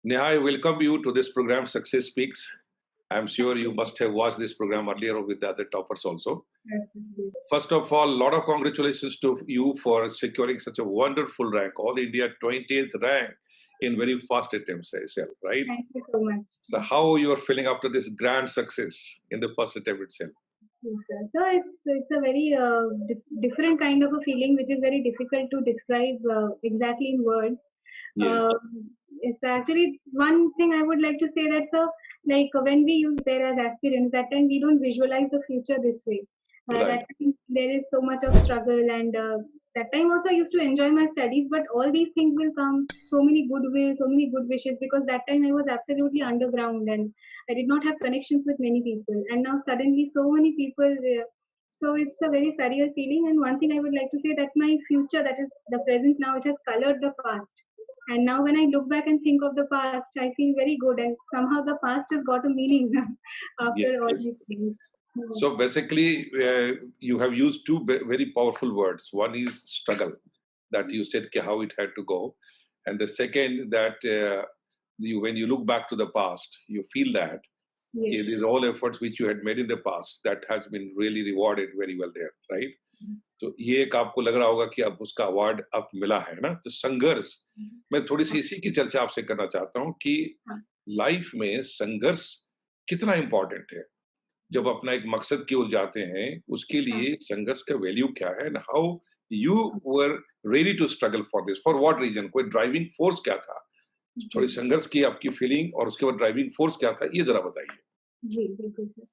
Neha, I welcome you to this program, Success Speaks. I'm sure you must have watched this program earlier with the other toppers also. Yes. First of all, a lot of congratulations to you for securing such a wonderful rank, All India 20th rank in very fast attempts itself, right? Thank you so much. So how you are feeling after this grand success in the first attempt itself? Yes, sir. So it's a very different kind of a feeling, which is very difficult to describe exactly in words. Yes, It's actually one thing I would like to say that like when we use there as aspirants, that time we don't visualize the future this way. right, That time there is so much of struggle, and that time also I used to enjoy my studies, but all these things will come. So many goodwill, so many good wishes, because that time I was absolutely underground and I did not have connections with many people, and now suddenly so many people. So it's a very surreal feeling. And one thing I would like to say that my future, that is the present now, it has colored the past. And now when I look back and think of the past, I feel very good, and somehow the past has got a meaning yes, after all yes. these things. So basically, you have used two very powerful words. One is struggle, that you said how it had to go, and the second that when you look back to the past, you feel that Yes. these all efforts which you had made in the past that has been really rewarded very well there, right? तो ये एक आपको लग रहा होगा कि अब उसका अवार्ड अब मिला है ना, तो संघर्ष, मैं थोड़ी सी इसी की चर्चा आपसे करना चाहता हूँ कि लाइफ में संघर्ष कितना इम्पोर्टेंट है। जब अपना एक मकसद की ओर जाते हैं, उसके लिए संघर्ष का वैल्यू क्या है, and how you were ready to struggle for this, for what reason, कोई ड्राइविंग फोर्स क्या था, थोड़ी संघर्ष की आपकी फीलिंग और उसके बाद ड्राइविंग फोर्स क्या था, ये जरा बताइए। जी, बिल्कुल सर।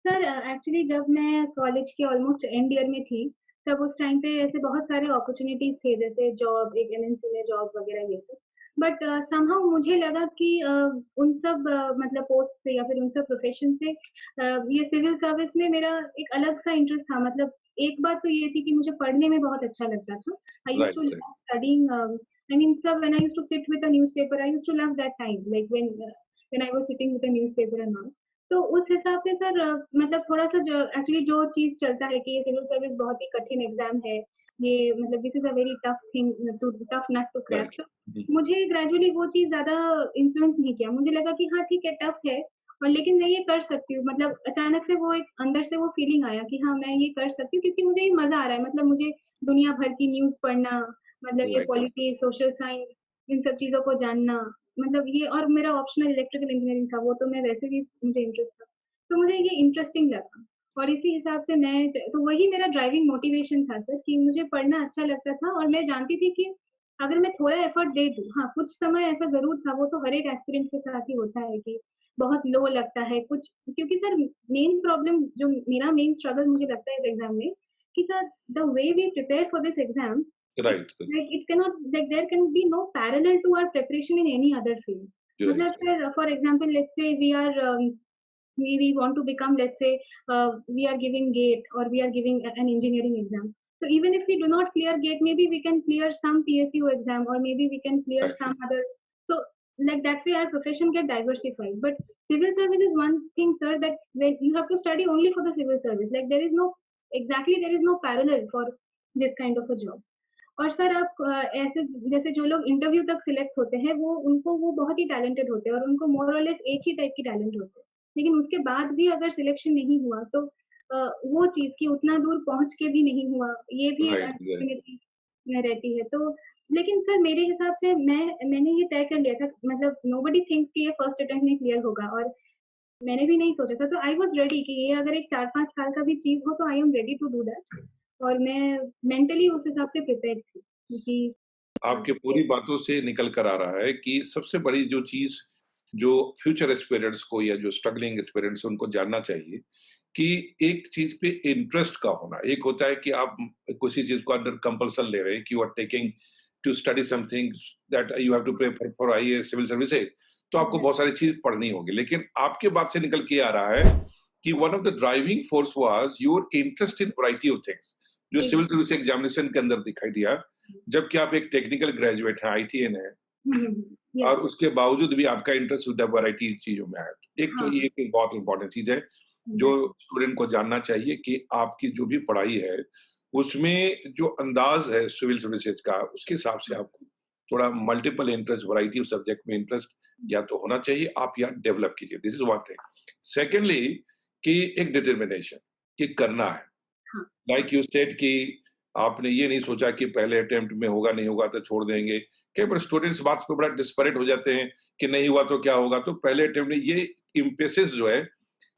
सर एक्चुअली जब मैं कॉलेज के ऑलमोस्ट एंड ईयर में थी, तब उस टाइम पे ऐसे बहुत सारे अपॉर्च्युनिटीज़ थे, जैसे जॉब, एक एमएनसी में जॉब वगैरह ये सब। बट समहाउ मुझे लगा कि उन सब मतलब पोस्ट से या फिर उन सब प्रोफ़ेशन से ये सिविल सर्विस में मेरा एक अलग-सा इंटरेस्ट था। मतलब एक बात तो ये थी कि मुझे पढ़ने में बहुत अच्छा लगता था। I used right, to right, love studying I mean sir when I used to sit with a newspaper, I used to love that time, like when I was sitting with a newspaper and all. तो उस हिसाब से sir मतलब थोड़ा-सा जो actually जो चीज़ चलता है कि ये सिविल सर्विस बहुत ही कठिन एग्ज़ाम है, ये मतलब this is a very tough thing to tough nut to crack. Right, तो मुझे ग्रेजुअली वो चीज़ ज़्यादा इन्फ्लुएंस नहीं किया। मुझे लगा कि हाँ, ठीक है, टफ है और लेकिन मैं ये कर सकती हूँ। मतलब अचानक से वो एक अंदर से वो फीलिंग आया कि हाँ, मैं ये कर सकती हूँ, क्योंकि मुझे ये मज़ा आ रहा है। मतलब मुझे दुनिया भर की न्यूज़ पढ़ना, मतलब ये राइट, पॉलिटिक्स, सोशल साइंस, इन सब चीज़ों को जानना, मतलब ये, और मेरा ऑप्शनल इलेक्ट्रिकल इंजीनियरिंग था, वो तो मैं वैसे भी मुझे इंटरेस्ट था। तो मुझे ये इंटरेस्टिंग लगा और इसी हिसाब से मैं तो वही मेरा ड्राइविंग मोटिवेशन था सर, कि मुझे पढ़ना अच्छा लगता था और मैं जानती थी कि अगर मैं थोड़ा एफर्ट दे दूँ, हाँ, कुछ समय ऐसा ज़रूर था, वो तो हर एक एस्पिरेंट के साथ ही होता है कि बहुत लो लगता है कुछ, क्योंकि सर मेन प्रॉब्लम जो मेरा मेन स्ट्रगल मुझे लगता है इस एग्ज़ाम में, कि sir the way we prepare for this exam, it right, like it cannot, like there can be no parallel to our preparation in any other field. मतलब right, sir for example let's say we are we want to become, let's say we are giving gate or we are giving an engineering exam, so even if we do not clear gate, maybe we can clear some PSU exam, or maybe we can clear right, some other, so like that way our profession get diversified. But civil service is one thing, sir, that when you have to study only for the civil service, like there is no, exactly, there is no parallel for this kind of a job. और sir आप ऐसे जैसे जो लोग interview तक select होते हैं, वो उनको वो बहुत ही टैलेंटेड होते हैं और उनको मोर और लेस एक ही टाइप की टैलेंट होते हैं। लेकिन उसके बाद भी अगर सिलेक्शन नहीं हुआ, तो वो चीज़ कि उतना दूर पहुँच के भी नहीं हुआ, ये भी एक राइट, राइट, अनसर्टेनिटी में रहती है। तो लेकिन सर मेरे हिसाब से मैंने ये तय कर लिया था, मतलब नोबडी थिंक्स कि ये फर्स्ट अटेम्प्ट में क्लियर होगा, और मैंने भी नहीं सोचा था, तो आई वाज़ रेडी कि ये अगर एक 4-5 साल का भी चीज़ हो, तो I am ready to do that, और मैं मेंटली उस हिसाब से प्रिपेयर्ड थी, क्योंकि आपके पूरी बातों से निकल कर आ रहा है कि सबसे बड़ी जो चीज जो फ्यूचर एस्पिरेंट्स को या जो स्ट्रगलिंग एस्पिरेंट्स उनको जानना चाहिए कि एक चीज पे इंटरेस्ट का होना। एक होता है कि आप किसी चीज को अंडर कंपल्सन ले रहे हैं कि you are taking to study something that you have to prepare for IAS civil services, तो आपको बहुत सारी चीज पढ़नी होगी, लेकिन आपके बात से निकल के आ रहा है कि one of the driving force was your interest in variety of things, जो सिविल सर्विस एग्जामिनेशन के अंदर दिखाई दिया, जबकि आप एक टेक्निकल ग्रेजुएट हैं, आईटीएन है, या और उसके बावजूद भी आपका इंटरेस्ट वैरायटी चीजों में है। एक तो हाँ, ये एक बहुत इंपॉर्टेंट चीज है जो स्टूडेंट को जानना चाहिए कि आपकी जो भी पढ़ाई है उसमें जो अंदाज है सिविल सर्विसेज का, उसके हिसाब से आपको थोड़ा multiple interest, variety of subject में इंटरेस्ट या तो होना चाहिए, आप या डेवलप कीजिए। This is one thing. Secondly, कि एक डिटर्मिनेशन कि करना है। हाँ, लाइक यू सेड कि आपने ये नहीं सोचा कि पहले अटेम्प्ट में होगा, नहीं होगा तो छोड़ देंगे। कई बार स्टूडेंट्स बात पे बड़ा डिस्परेट हो जाते हैं कि नहीं हुआ तो क्या होगा, तो पहले अटेम्प्ट में ये इम्पेसिस जो है हाँ,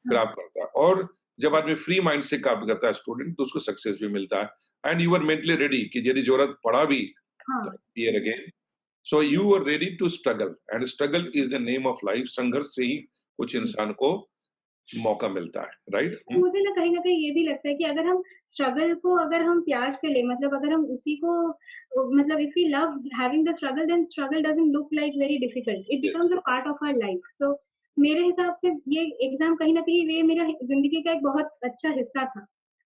खराब करता है। और जब आदमी फ्री माइंड से काम करता है स्टूडेंट, तो उसको सक्सेस भी मिलता है and you are mentally ready कि यदि जरूरत पड़ा भी हाँ, here again, so you are ready to struggle and struggle is the name of life. संघर्ष से ही कुछ इंसान को मौका मिलता है, राइट? तो मुझे ना कहीं न कहीं ये भी लगता है कि अगर हम स्ट्रगल को अगर हम प्यार से लें, मतलब अगर हम उसी को मतलब if we love having the struggle, then struggle doesn't look like very difficult, it yes, becomes a part of our life. So मेरे हिसाब से ये एग्ज़ाम कहीं न कहीं ये मेरा ज़िंदगी का एक बहुत अच्छा हिस्सा था।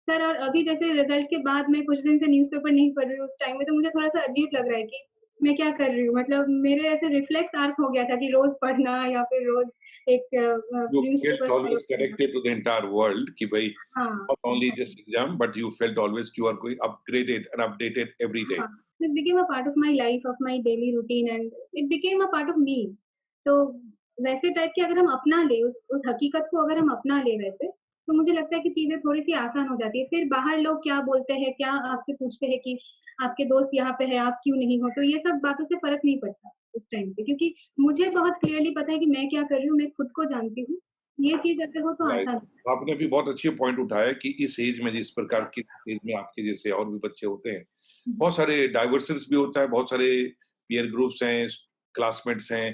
सर, और अभी जैसे रिज़ल्ट के बाद मैं कुछ दिन से न्यूज़पेपर नहीं पढ़ रही हूँ, उस टाइम में तो मुझे थोड़ा-सा अजीब लग रहा है कि मैं क्या कर रही हूँ? मतलब मेरे ऐसे रिफ्लेक्स आर्क हो गया था कि रोज़ पढ़ना या फिर रोज़ एक you newspaper felt follow always करना। connected to the entire world कि भाई हाँ, not only just exam but you felt always you are going upgraded and updated every day. हाँ, this became a part of my life, of my daily routine, and it became a part of me. तो वैसे type के अगर हम अपना लें, उस हकीकत को अगर हम अपना लें वैसे, तो मुझे लगता है कि चीज़ें थोड़ी-सी आसान हो जाती है। फिर बाहर लोग क्या बोलते हैं, क्या आपसे पूछते हैं कि आपके दोस्त यहाँ पे हैं, आप क्यों नहीं हो? तो ये सब बातों से फ़र्क नहीं पड़ता उस टाइम पे, क्योंकि मुझे बहुत क्लियरली पता है कि मैं क्या कर रही हूँ, मैं खुद को जानती हूँ। ये चीज़ अगर हो तो राइट। आसान। आपने भी बहुत अच्छे पॉइंट उठाया कि इस एज में जिस प्रकार की एज में आपके जैसे और भी बच्चे होते हैं, हुँ, बहुत सारे डाइवर्सेस भी होता है, बहुत सारे पीयर ग्रुप्स हैं, क्लासमेट्स हैं,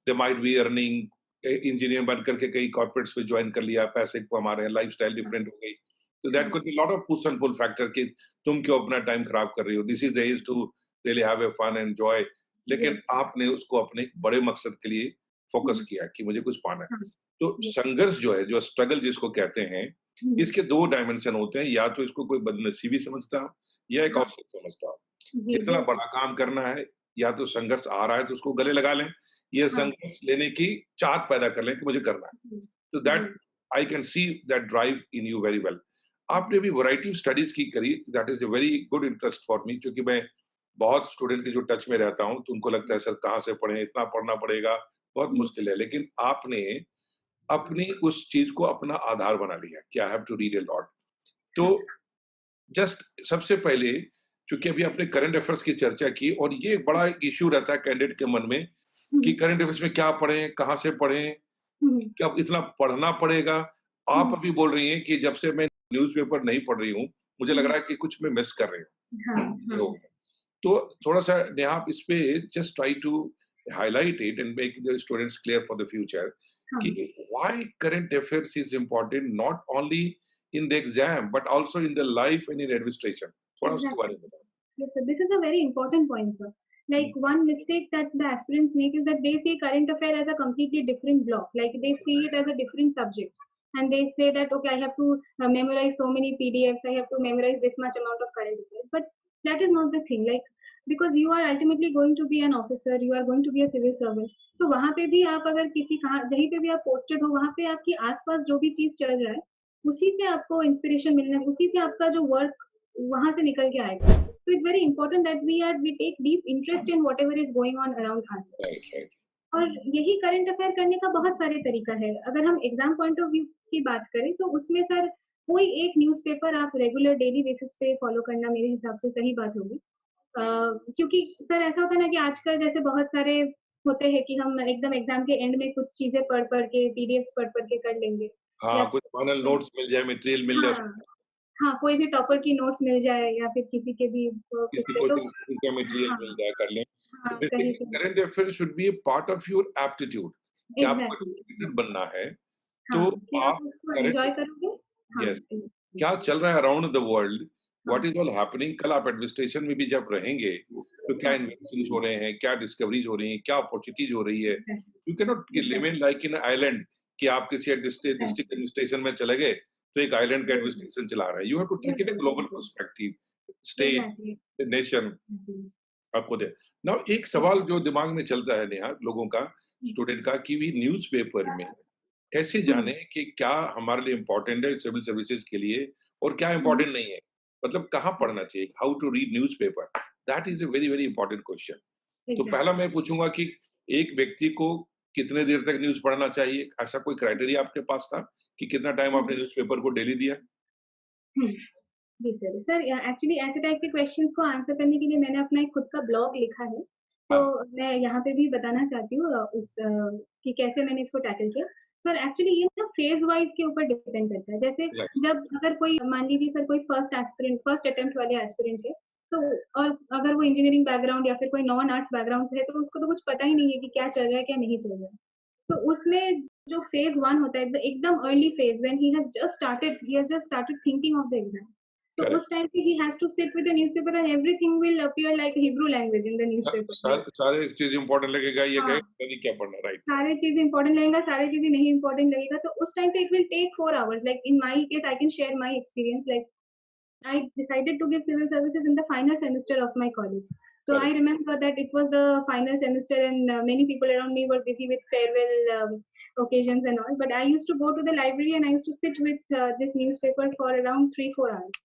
they might be earning, engineer बन करके कई कॉर्पोरेट्स में ज्वाइन कर लिया, पैसे कमा रहे हैं, लाइफस्टाइल हाँ, डिफरेंट हो गई। तो दैट हाँ, could be lot of push and pull factor कि तुम क्यों अपना टाइम खराब कर रही हो, this is the age to really have a fun and enjoy. लेकिन येस, आपने उसको अपने एक बड़े मकसद के लिए फोकस हुँ, किया कि मुझे कुछ पाना है। हाँ, तो येस, संघर्ष जो है, जो स्ट्रगल जिसको कहते हैं, हुँ, इसके 2 डायमेंशन होते हैं, या तो इसको कोई बदनसीबी समझता हो या एक हाँ, अवसर समझता हो। जी, जितना बिल्कुल, बड़ा काम करना है, या तो संघर्ष आ रहा है तो उसको गले लगा लें, या हाँ, संघर्ष लेने की चाहत पैदा कर लें कि मुझे करना है। जी, तो जी, that I can see that drive in you very well. आपने भी वैरायटी ऑफ स्टडीज की करी, that is a very good interest for me, क्योंकि मैं बहुत स्टूडेंट के जो टच में रहता हूँ, तो उनको लगता है सर कहाँ से पढ़ें, इतना पढ़ना पड़ेगा, बहुत हुँ, मुश्किल है। लेकिन आपने अपनी उस चीज़ को अपना आधार बना लिया कि I have to read a lot. तो हाँ, जस्ट सबसे पहले, क्योंकि अभी आपने करंट अफेयर्स की चर्चा की और ये एक बड़ा इश्यू रहता है कैंडिडेट के मन में हुँ, कि करंट अफेयर्स में क्या पढ़ें, कहाँ से पढ़ें, हुँ, क्या इतना पढ़ना पड़ेगा? आप हुँ, अभी बोल रही हैं कि जब से मैं न्यूज़पेपर नहीं पढ़ रही हूँ, मुझे लग हुँ, रहा है कि कुछ मैं मिस कर रही हाँ, हूँ हाँ, लोग। तो थोड़ा-सा नेहा आप इस पे just try to highlight it and make the students clear for the future कि हाँ, why current affairs is important not only in the exam but also in the life and in administration. थोड़ा उसके बारे exactly. में बताओ। Yes, sir. This is a very important point, sir. Hmm, Like one mistake that the aspirants make is that they see current affair as a completely different block. Like they see it as a different subject, and they say that okay, I have to memorize so many PDFs, I have to memorize this much amount of current affairs. But that is not the thing. Like because you are ultimately going to be an officer, you are going to be a civil servant. तो वहाँ पे भी आप अगर किसी कहाँ जहीं पे भी आप पोस्टेड हो, वहाँ पे आपके आसपास जो भी चीज चल रहा है, उसी से आपको इंस्पिरेशन मिलना है, उसी से आपका जो वर्क वहाँ से निकल के आएगा। So it's very important that we take deep interest in whatever is going on around us. Right, right. और यही करंट अफेयर करने का बहुत सारे तरीका है। अगर हम एग्ज़ाम पॉइंट ऑफ व्यू की बात करें तो उसमें सर कोई एक न्यूज़पेपर आप रेगुलर डेली बेसिस पे फॉलो करना मेरे हिसाब से सही बात होगी। क्योंकि सर ऐसा होता है ना कि आजकल जैसे बहुत सारे होते हैं कि हम एकदम एग्ज़ाम के एंड में कुछ चीज़ें पढ़-पढ़ के पीडीएफ्स पढ़-पढ़ के कर लेंगे या हाँ, कुछ फाइनल नोट्स मिल जाए, मटेरियल मिल जाए, हाँ, हाँ, कोई भी टॉपर की नोट्स मिल जाए या फिर किसी के भी कुछ किसी से तो कोचिंग का मटेरियल हाँ, मिल जाए, कर लें। तो हाँ, कहीं बेसिकली से भी current affair should be a part of your aptitude कि आपको एग्ज़ैक्टली एजुकेटेड बनना है, हाँ, तो कि आप आप उसको करंट एन्जॉय करोगे। हाँ, यस, एग्ज़ैक्टली क्या चल रहा है अराउंड द वर्ल्ड, हाँ, व्हाट इज ऑल हैपनिंग। कल आप एडमिनिस्ट्रेशन में भी जब रहेंगे, तो क्या हाँ, इन्वेंशंस हो रहे हैं, क्या डिस्कवरीज हो रही हैं, क्या अपॉर्चुनिटीज हो रही है। Exactly, you can not live exactly, in like in island कि आप किसी डिस्ट्रिक्ट एग्ज़ैक्टली, एडमिनिस्ट्रेशन में चले गए तो एक आइलैंड का बिल्कुल, एडमिनिस्ट्रेशन चला रहे हैं। You have to take it in बिल्कुल, ग्लोबल बिल्कुल, perspective, state, exactly, nation exactly, आपको दे। नाउ एक हुँ, सवाल जो दिमाग में चलता है नेहा लोगों का, हुँ, स्टूडेंट का, कि भी न्यूज़पेपर में कैसे हुँ, जाने कि क्या हमारे लिए इम्पोर्टेंट है सिविल सर्विसेज के लिए और क्या हुँ, इम्पोर्टेंट नहीं है? मतलब कहाँ पढ़ना चाहिए? How to read newspaper? That is a very, very important question. तो पहला मैं पूछूंगा कि एक व्यक्ति को कितने देर तक न्यूज़ पढ़ना चाहिए? ऐसा कोई क्राइटेरिया आपके पास था कि कितना टाइम आपने एग्जैक्टली। न्यूज़पेपर को डेली दिया? जी सर। सर एक्चुअली ऐसे टाइप के क्वेश्चंस को आंसर करने के लिए मैंने अपना एक खुद का ब्लॉग लिखा है। तो हाँ, मैं यहाँ पे भी बताना चाहती हूँ कि कैसे मैंने इसको टैकल किया। सर एक्चुअली ये ना फेज़ वाइज़ के ऊपर डिपेंड करता है। जैसे राइट, जब अगर कोई मान लीजिए सर कोई फर्स्ट अटेम्प्ट वाले एस्पिरेंट है, तो और अगर वो इंजीनियरिंग बैकग्राउंड या फिर कोई नॉन आर्ट्स बैकग्राउंड से है, तो उसको तो कुछ पता ही नहीं है कि क्या चल रहा है, क्या नहीं चल रहा है। तो उसमें जो फेज़ 1 होता है, एकदम early phase when he has just started thinking of the exam. तो करेक्ट। उस टाइम पे ही has to sit with the newspaper and everything will appear like Hebrew language in the newspaper like सारे चीज़ important लगेगा, ये हाँ, कहेगा पता नहीं क्या पढ़ना, राइट, सारी चीज़ें इम्पोर्टेंट लगेगा, सारी चीज़ें नहीं इम्पोर्टेंट लगेगा, तो उस टाइम पे it will take 4 hours like in my case I can share my experience like I decided to give civil services in the final semester of my college. So I correct, remember that it was the final semester and many people around me were busy with farewell occasions and all. But I used to go to the library and I used to sit with this newspaper for around 3-4 hours.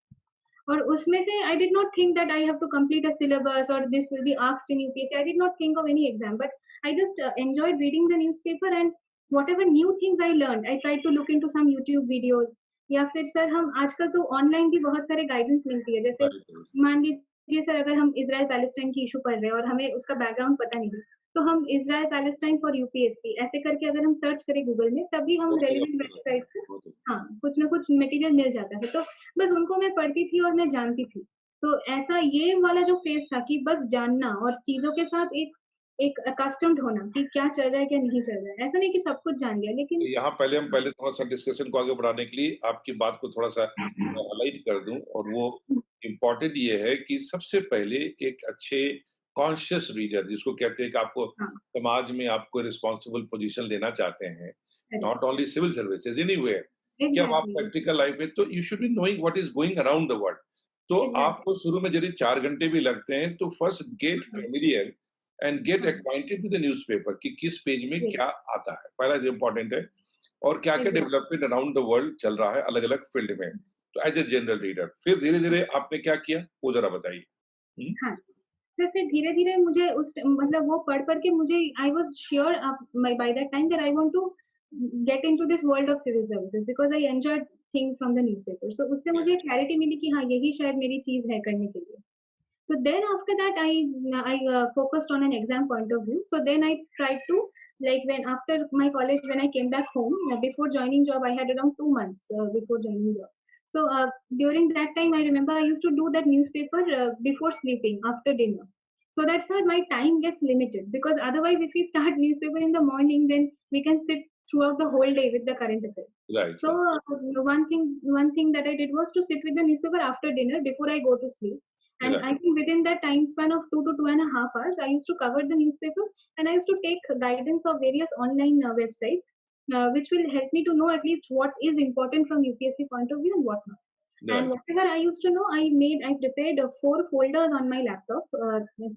और उसमें से I did not think that I have to complete a syllabus or this will be asked in UPSC. I did not think of any exam, but I just enjoyed reading the newspaper and whatever new things I learned, I tried to look into some YouTube videos. या फिर sir हम आजकल तो online भी बहुत सारे guidance मिलती है जैसे राइट, राइट, मान लीजिए सर अगर हम इजराइल पैलेस्टाइन की इशू पढ़ रहे हैं और हमें उसका बैकग्राउंड पता नहीं है तो हम इजराइल पैलेस्टाइन फॉर यूपीएससी ऐसे करके अगर हम सर्च करें गूगल में तभी हम बहुत रेलिवेंट अच्छा लगा, वेबसाइट से बहुत अच्छा। हाँ कुछ ना कुछ मटेरियल मिल जाता है तो बस उनको मैं पढ़ती थी और मैं जानती थी तो ऐसा ये वाला जो फेज था कि बस जानना और चीजों के साथ एक एक अकस्टम्ड होना कि क्या चल रहा है क्या नहीं चल रहा है ऐसा नहीं कि सब कुछ जान गया तो लेकिन यहाँ पहले हम पहले थोड़ा-सा डिस्कशन को आगे बढ़ाने के लिए आपकी बात को थोड़ा-सा मैं हाइलाइट कर दूँ और वो इम्पोर्टेंट ये है कि सबसे पहले एक अच्छे कॉन्शियस रीडर जिसको कहते हैं कि आपको हाँ समाज में आपको रिस्पॉन्सिबल पोजीशन लेना चाहते हैं, correct not only civil services anywhere कि अब आप एग्जैक्टली प्रैक्टिकल लाइफ में तो you should be knowing what is going around the world. तो एग्जैक्टली आपको शुरू में यदि 4 घंटे भी लगते हैं तो first get familiar and get हाँ एक्वाइंटेड विद द न्यूज़पेपर कि किस पेज में जी क्या आता है, पहला जो इम्पोर्टेंट है और क्या-क्या exactly development around the world चल रहा है अलग-अलग फील्ड में। तो एज़ अ जनरल रीडर फिर धीरे-धीरे आपने क्या किया, वो ज़रा बताइए? हुँ, हाँ तो फिर धीरे-धीरे मुझे मतलब वो पढ़-पढ़ के मुझे I was sure by that time that I want to get into this world of civil services because I enjoyed things from the newspaper. So उससे मुझे क्लैरिटी मिली कि हाँ, यही शायद मेरी चीज़ है करने के लिए। So then after that I focused on an exam point of view. So then I tried to like when after my college when I came back home before joining job I had around 2 months before joining job. So during that time I remember I used to do that newspaper before sleeping after dinner. So that's why my time gets limited because otherwise if we start newspaper in the morning then we can sit throughout the whole day with the current affairs. Right, So right, one thing that I did was to sit with the newspaper after dinner before I go to sleep. And right, I think within that time span of 2 to 2.5 hours, I used to cover the newspaper and I used to take guidance of various online websites, which will help me to know at least what is important from UPSC point of view and what not. And right, whatever I used to know, I prepared 4 folders on my laptop,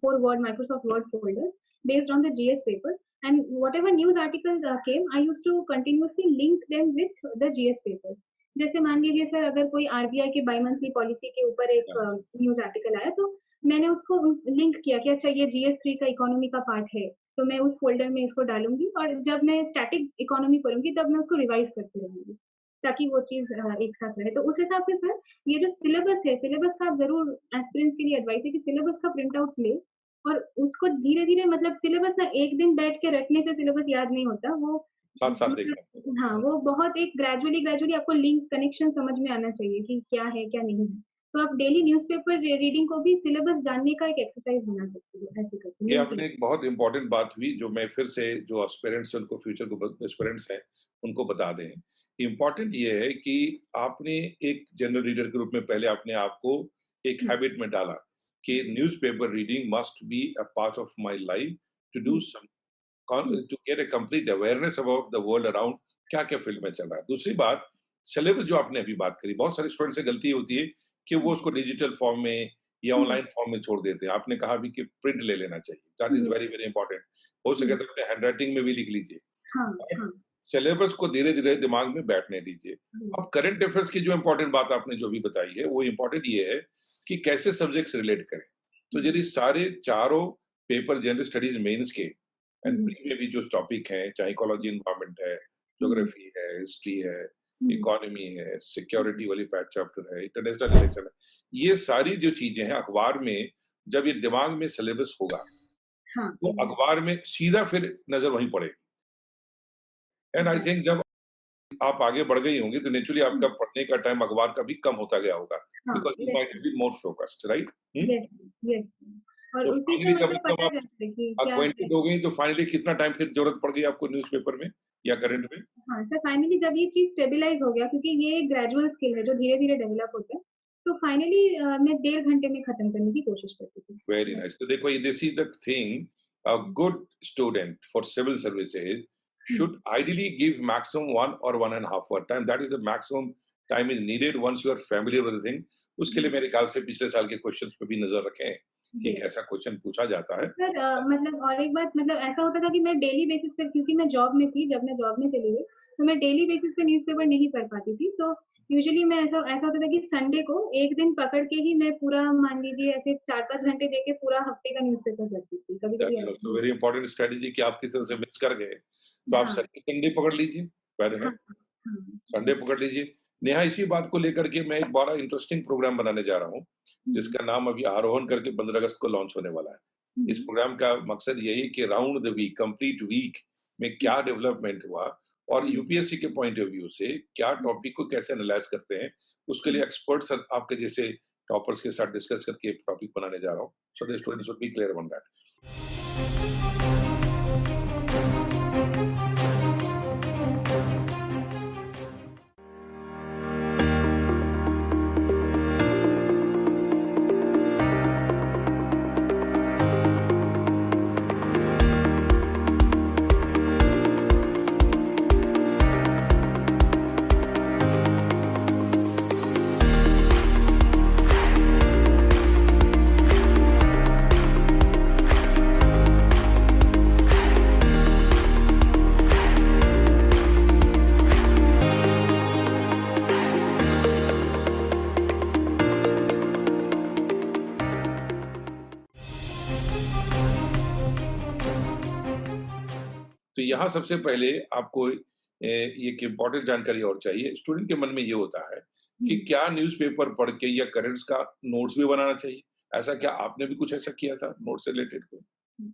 4 Microsoft Word folders based on the GS paper. And whatever news articles came, I used to continuously link them with the GS papers. जैसे मान लीजिए sir अगर कोई RBI के by monthly policy के ऊपर एक right, news article आया तो मैंने उसको लिंक किया कि अच्छा ये जीएस 3 का इकोनॉमी का पार्ट है, तो मैं उस फ़ोल्डर में इसको डालूँगी और जब मैं स्टैटिक इकोनॉमी पढ़ूँगी तब मैं उसको रिवाइज़ करती रहूँगी, ताकि वो चीज़ एक साथ रहे। तो उस हिसाब से सर ये जो सिलेबस है, सिलेबस का आप ज़रूर एस्पिरेंट्स के लिए एडवाइस है कि सिलेबस का प्रिंट आउट लें और उसको धीरे-धीरे मतलब सिलेबस ना एक दिन बैठ के रटने से सिलेबस याद नहीं होता, वो साथ-साथ देखना पड़ेगा। मतलब हाँ, वो बहुत एक ग्रेजुअली आपको लिंक कनेक्शन समझ में आना चाहिए कि क्या है, क्या नहीं है। तो आप डेली न्यूज़पेपर रीडिंग को भी सिलेबस जानने का एक एक्सरसाइज बना सकते हो, ऐसे करके ये लिंक आपने करके। एक बहुत इम्पोर्टेंट बात हुई जो मैं फिर से जो एस्पिरेंट्स हैं उनको फ्यूचर को एस्पिरेंट्स हैं उनको बता दें। इम्पोर्टेंट ये है कि आपने एक जनरल रीडर के रूप में पहले अपने आप को एक हुँ, हैबिट में डाला कि newspaper reading must be a part of my life to do hmm, some hmm, to get a complete awareness about the world around क्या-क्या फील्ड में चल रहा है। दूसरी बात सिलेबस जो आपने अभी बात करी, बहुत सारे स्टूडेंट से गलती होती है कि वो हुँ, उसको डिजिटल फॉर्म में या हुँ, ऑनलाइन फॉर्म में छोड़ देते हैं। आपने कहा भी कि प्रिंट ले लेना चाहिए। दैट इज़ जी, वेरी, वेरी इंपोर्टेंट। हो सके हुँ, तो अपने हैंडराइटिंग में भी लिख लीजिए। हाँ, अब हाँ, सिलेबस को धीरे-धीरे दिमाग में बैठने दीजिए। हुँ, अब करंट अफेयर्स की जो इम्पोर्टेंट बात आपने जो भी बताई है, वो इम्पोर्टेंट ये है कि कैसे सब्जेक्ट्स रिलेट करें। तो हुँ, यदि सारे चारों पेपर जनरल स्टडीज मेंस के एंड हुँ, प्री में भी जो टॉपिक हैं, चाहे इकोलॉजी एनवायरनमेंट है, हुँ, ज्योग्राफी है, हिस्ट्री है, हुँ, इकोनॉमी है, हुँ, सिक्योरिटी वाली पैच चैप्टर है, इंटरनेशनल रिलेशन है, ये सारी जो चीजें हैं अखबार में जब ये दिमाग में सिलेबस होगा, हाँ, तो एग्ज़ैक्टली, अखबार में सीधा फिर नजर वहीं पड़ेगी। एंड आई थिंक एग्ज़ैक्टली, जब आप आगे बढ़ गई होंगी तो नेचुरली हुँ, आपका पढ़ने का टाइम अखबार का भी कम होता गया होगा, हाँ, because you might yes, have been more focused, right? Hmm? Yes, yes, और तो उसी से फाइनली जब मतलब एकदम पता आप चलता है कि क्या है। अक्वाइंटेड हो गई तो फाइनली कितना टाइम फिर ज़रूरत पड़ गई आपको न्यूज़पेपर में या करंट में? हाँ, सर फाइनली जब ये चीज़ स्टेबलाइज़ हो गया क्योंकि ये एक ग्रेजुअल स्किल है जो धीरे-धीरे डेवलप होता है, तो फाइनली मैं डेढ़ घंटे में खत्म करने की कोशिश करती थी। वेरी बस। नाइस। तो देखो ये this is the thing, a good student for civil services hmm, should ideally give maximum 1 or 1.5 hour time. That is the maximum time is needed once you are familiar with the thing. उसके लिए हुँ, मेरे ख्याल से पिछले साल के questions पे भी नज़र रखें कि यस। कैसा क्वेश्चन पूछा जाता है। सर मतलब और एक बात मतलब ऐसा होता था कि मैं डेली बेसिस पे क्योंकि मैं जॉब में थी, जब मैं जॉब में चली गई, तो मैं डेली बेसिस पे न्यूज़पेपर नहीं पढ़ पाती थी। तो यूजुअली मैं ऐसा ऐसा होता था कि संडे को एक दिन पकड़ के ही मैं पूरा मान लीजिए ऐसे 4-5 घंटे देके पूरा हफ्ते का न्यूज़पेपर पढ़ती थी। कभी-कभी दैट इज़ ऐसा आल्सो भी वेरी इंपोर्टेंट स्ट्रैटेजी कि आप किसी तरह से मिस कर गए, तो आप हाँ, सैटरडे संडे पकड़ लीजिए, पहले है, हाँ, हाँ, संडे पकड़ लीजिए। नेहा इसी बात को लेकर के मैं एक बड़ा इंटरेस्टिंग प्रोग्राम बनाने जा रहा हूँ, हुँ, जिसका नाम अभी आरोहण करके 15 अगस्त को लॉन्च होने वाला है। इस हुँ, प्रोग्राम का मकसद यही है कि round the week, complete week में हुँ, क्या डेवलपमेंट हुआ और हुँ, यूपीएससी के पॉइंट ऑफ व्यू से क्या हुँ, टॉपिक को कैसे एनालाइज़ करते हैं, उसके हुँ। लिए एक्सपर्ट्स आपके जैसे टॉपर्स के साथ डिस्कस करके एक टॉपिक बनाने जा रहा हूँ। So the students would be clear on that. तो यहाँ सबसे पहले आपको एक इम्पोर्टेंट जानकारी और चाहिए। स्टूडेंट के मन में ये होता है कि हुँ। क्या न्यूज़पेपर पढ़ के या करंट्स का नोट्स भी बनाना चाहिए? ऐसा क्या आपने भी कुछ ऐसा किया था नोट्स से रिलेटेड कोई? हुँ।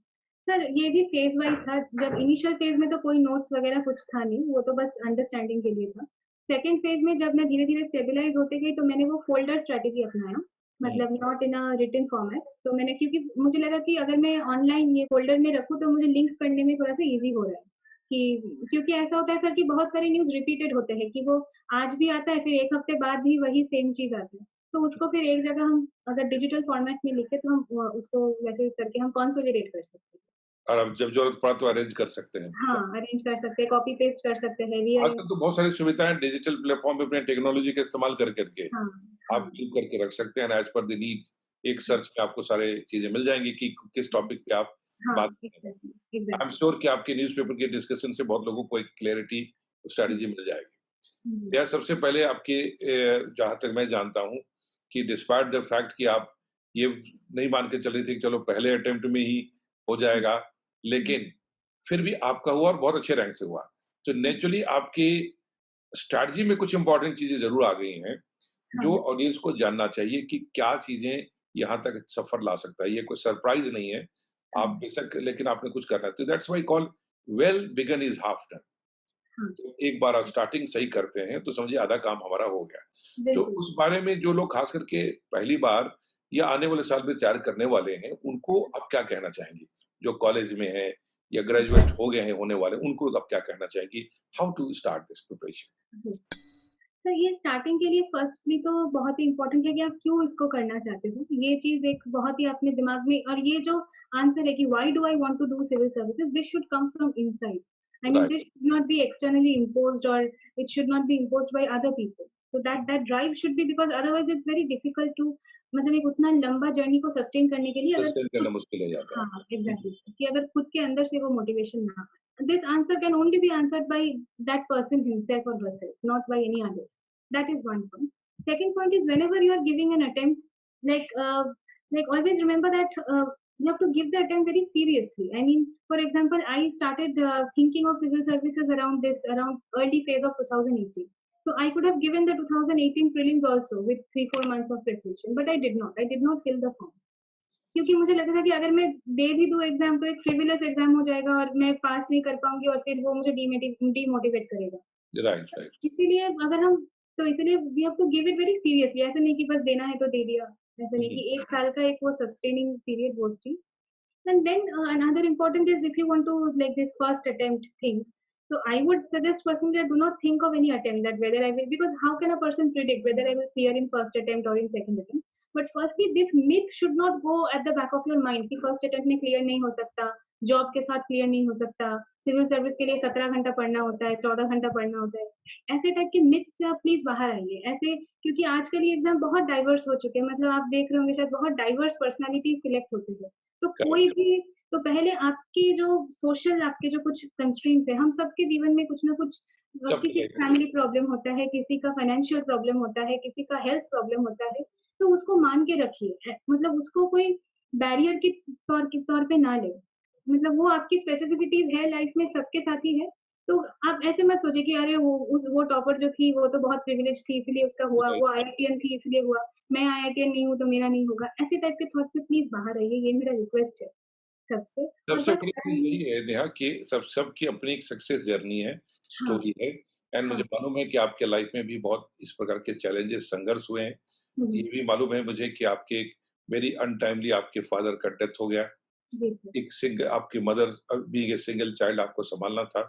सर ये भी फ़ेज़ वाइज़ था, जब इनिशियल फ़ेज़ में तो कोई नोट्स वग़ैरह कुछ था नहीं, वो तो बस अंडरस्टैंडिंग के लिए था। सेकंड फ़ेज़ में जब मैं धीरे-धीरे स्टेबलाइज़ होते गई तो मैंने वो फ़ोल्डर स्ट्रैटेजी अपनाया, हुँ, मतलब not in a written format. तो मैंने क्योंकि मुझे लगा कि अगर मैं ऑनलाइन ये फ़ोल्डर में रखूँ तो मुझे लिंक करने में थोड़ा-सा ईज़ी हो रहा है, कि क्योंकि ऐसा होता है सर कि बहुत सारे न्यूज़ रिपीटेड होते हैं कि वो आज भी आता है, फिर 1 हफ़्ते बाद भी वही सेम चीज़ आता है। तो उसको फिर एक जगह हम अगर डिजिटल फॉर्मेट में लिखें तो हम उसको वैसे करके हम कंसोलिडेट कर सकते हैं। और अब जब ज़रूरत पड़ा तो अरेंज कर सकते हैं। हाँ, अरेंज कर सकते हैं, कॉपी पेस्ट कर सकते हैं, रीअरेंज आजकल तो बहुत सारी सुविधाएँ डिजिटल प्लेटफ़ॉर्म पे अपने टेक्नोलॉजी का इस्तेमाल कर कर के हाँ, आप हाँ, क्लिक करके रख सकते हैं एज़ पर द नीड। एक हाँ, सर्च में आपको सारी चीज़ें मिल जाएँगी कि किस टॉपिक पे आप हाँ, बात करें। Exactly, I am exactly. Sure कि आपके न्यूज़पेपर के डिस्कशन से बहुत लोगों को एक क्लैरिटी, हुँ, स्ट्रैटेजी मिल जाएगी। हुँ, या सबसे पहले आपके जहाँ तक मैं जानता हूँ कि डिस्पाइट द फैक्ट कि आप ये नहीं मान के चल रही थी कि चलो पहले अटेम्प्ट में ही हो हुँ, जाएगा, हुँ, लेकिन फिर भी आपका हुआ और बहुत अच्छे रैंक से हुआ। तो हुँ, नेचुरली आपकी स्ट्रैटेजी में कुछ इम्पोर्टेंट चीज़ें ज़रूर आ गई हैं, जो हाँ, ऑडियंस को जानना चाहिए कि क्या चीज़ें यहाँ तक सफ़र ला सकता है। ये कोई सरप्राइज़ नहीं है। हाँ, आप बेशक लेकिन आपने कुछ करना है। तो that's why call well begin is half done. हाँ, तो एक बार आप स्टार्टिंग सही करते हैं, तो समझिए आधा काम हमारा हो गया। तो बिल्कुल। उस बारे में जो लोग खास करके पहली बार या आने वाले साल में तैयार करने वाले हैं, उनको आप क्या कहना चाहेंगी? जो कॉलेज में हैं या ग्रेजुएट हो गए हैं होने वाले, उनको आप क्या कहना चाहेंगी? How to start this preparation? हुँ। तो ये स्टार्टिंग के लिए फर्स्टली तो बहुत ही इम्पोर्टेंट है कि आप क्यों इसको करना चाहते हो। ये चीज़ एक बहुत ही अपने दिमाग में और ये जो आंसर है कि why do I want to do civil services this should come from inside. I mean right, this should not be externally imposed और it should not be imposed by other people. So that drive should be because otherwise it's very difficult to मतलब एक उतना लंबा journey को sustain करने के लिए अगर सस्टेन करना खुद मुश्किल हो जाता है। हाँ, एग्ज़ैक्टली कि अगर खुद के अंदर से वो मोटिवेशन ना आए। This answer can only be answered by that person himself और herself, not by any other. That is one point. Second point is whenever you are giving an attempt, like always remember that You have to give the attempt very seriously. I mean, for example, I started thinking of civil services around early phase of 2018. So I could have given the 2018 prelims also with 3-4 months of preparation, but I did not. I did not fill the form क्योंकि मुझे लगता था कि अगर मैं दे भी दूँ exam तो एक फ्रिवोलस एग्ज़ाम हो जाएगा और मैं पास नहीं कर पाऊँगी और फिर वो मुझे डीमोटिवेट करेगा। Right, right. इसीलिए अगर हम तो इसीलिए we have to give it very seriously ऐसा नहीं कि बस देना है तो दे दिया। ऐसा नहीं हुँ, कि 1 साल का एक वो सस्टेनिंग पीरियड वो चीज़। And then another important is if you want to like this first attempt thing. So I would suggest personally that do not think of any attempt that whether I will because how can a person predict whether I will clear in first attempt or in second attempt? But firstly, this myth should not go at the back of your mind कि first attempt में clear नहीं हो सकता, job के साथ clear नहीं हो सकता, सिविल सर्विस के लिए 17 घंटा पढ़ना होता है, 14 घंटा पढ़ना होता है। ऐसे टाइप के मिथ से आप प्लीज बाहर आइए। ऐसे क्योंकि आजकल ये एग्जाम बहुत डाइवर्स हो चुके हैं, मतलब आप देख रहे होंगे शायद बहुत डाइवर्स पर्सनालिटी सिलेक्ट होती है। तो कोई करेक्ट, भी तो पहले आपके जो सोशल आपके जो कुछ कंस्ट्रेंट्स है, हम सबके जीवन में कुछ ना कुछ सबकी किसी लाइफ का में फैमिली प्रॉब्लम होता है, किसी का फाइनेंशियल प्रॉब्लम होता है, किसी का हेल्थ प्रॉब्लम होता है, तो उसको मान के रखिए। मतलब उसको कोई बैरियर के तौर पे ना ले। मतलब वो आपकी स्पेसिफिसिटीज़ है लाइफ में सबके साथ ही है। तो आप ऐसे मत सोचिए कि अरे वो टॉपर जो थी वो तो बहुत प्रिविलेज्ड थी इसलिए उसका हुआ, राइट। वो आईआईटीएन थी इसलिए हुआ, मैं आईआईटीएन नहीं हूँ तो मेरा नहीं होगा। ऐसे टाइप के थॉट से प्लीज़ बाहर आइए, ये मेरा रिक्वेस्ट है सबसे और सबसे बस बड़ी चीज़ यही है नेहा कि सबकी अपनी एक सक्सेस जर्नी है, हाँ, स्टोरी है एंड मुझे हाँ। मालूम है कि आपके लाइफ में भी बहुत इस प्रकार के चैलेंजेस, संघर्ष हुए हैं। हुँ, ये हुँ। भी मालूम है मुझे कि आपके एक वेरी अनटाइमली आपके फादर का डेथ हो गया। जी सर। एक आपकी mother being a single child आपको सँभालना था।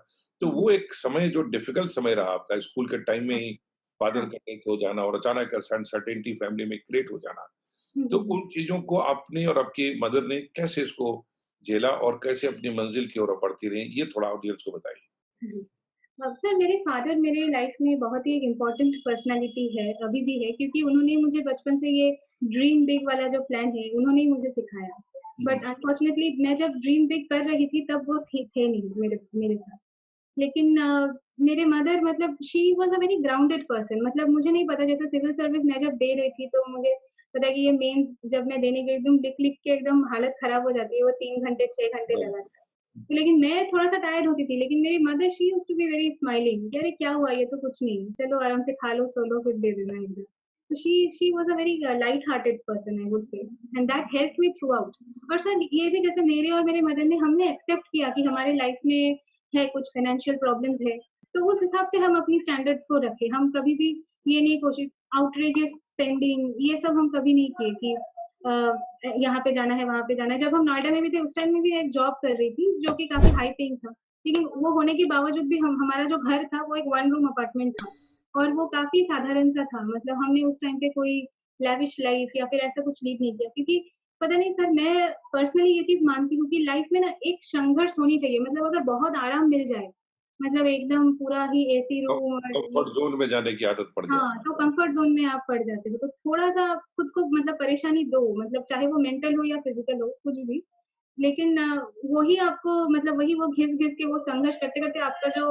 तो हुँ, वो एक समय जो डिफ़िकल्ट समय रहा आपका स्कूल के टाइम में हाँ, ही फादर हाँ। का डेथ हो जाना और अचानक अनसर्टेनिटी फैमिली में क्रिएट हो जाना। हुँ, तो हुँ, हुँ। उन चीज़ों को आपने और आपकी मदर ने कैसे इसको झेला और कैसे अपनी मंज़िल की ओर बढ़ती रहीं? ये थोड़ा ऑडियंस को बताइए। जी। सर मेरे फादर मेरे लाइफ में बहुत ही एक इम्पोर्टेंट पर्सनैलिटी है, अभी भी है क्योंकि उन्होंने मुझे बचपन से ये ड्रीम बिग वाला जो प्लान है, उन्होंने ही मुझे सिखाया। हुँ, हुँ। बट अनफॉर्चुनेटली मैं जब ड्रीम बिग कर रही थी तब वो थे नहीं मेरे मेरे साथ। लेकिन मेरे मदर मतलब she was a very grounded person मतलब मुझे नहीं पता जैसे सिविल सर्विस मैं जब दे रही थी तो मुझे पता है कि ये मेंस जब मैं देने गई एकदम लिख-लिख के एकदम हालत खराब हो जाती है, वो 3 घंटे 6 घंटे राइट। लगातार। लेकिन मैं थोड़ा-सा टायर्ड होती थी, लेकिन मेरी mother she used to be very smiling कि अरे क्या हुआ ये तो कुछ नहीं, चलो आराम से खा लो, सो लो फिर दे देना एकदम। तो she was a very light hearted person I would say and that helped me through out. और सर ये भी जैसे मेरे और मेरे मदर ने हमने एक्सेप्ट किया कि हमारे लाइफ में है कुछ फाइनेंशियल प्रॉब्लम्स है, तो उस हिसाब से हम अपनी स्टैंडर्ड्स को रखे। हम कभी भी ये नहीं कोशिश आउटरेजियस स्पेंडिंग ये सब हम कभी नहीं किए कि यहाँ पे जाना है, वहाँ पे जाना है। जब हम नोएडा में भी थे उस टाइम में भी एक जॉब कर रही थी जो कि काफ़ी हाई पेइंग था। लेकिन वो होने के बावजूद भी हम हमारा जो घर था वो एक 1 रूम अपार्टमेंट था और वो काफ़ी साधारण-सा था। मतलब हमने उस टाइम पे कोई लैविश लाइफ़ या फिर ऐसा कुछ लीड नहीं किया क्योंकि पता नहीं सर मैं पर्सनली ये चीज़ मानती हूँ कि लाइफ़ में ना एक संघर्ष होनी चाहिए। मतलब अगर बहुत आराम मिल जाए, मतलब एकदम पूरा ही एसी रूम और ये कम्फर्ट ज़ोन में जाने की आदत पड़ जाए। हाँ, तो कम्फर्ट ज़ोन में आप पड़ जाते हो, तो थोड़ा-सा खुद को मतलब परेशानी दो, मतलब चाहे वो मेंटल हो या फिज़िकल हो, कुछ भी। लेकिन वही आपको मतलब वही वो घिस-घिस के वो संघर्ष करते-करते आपका जो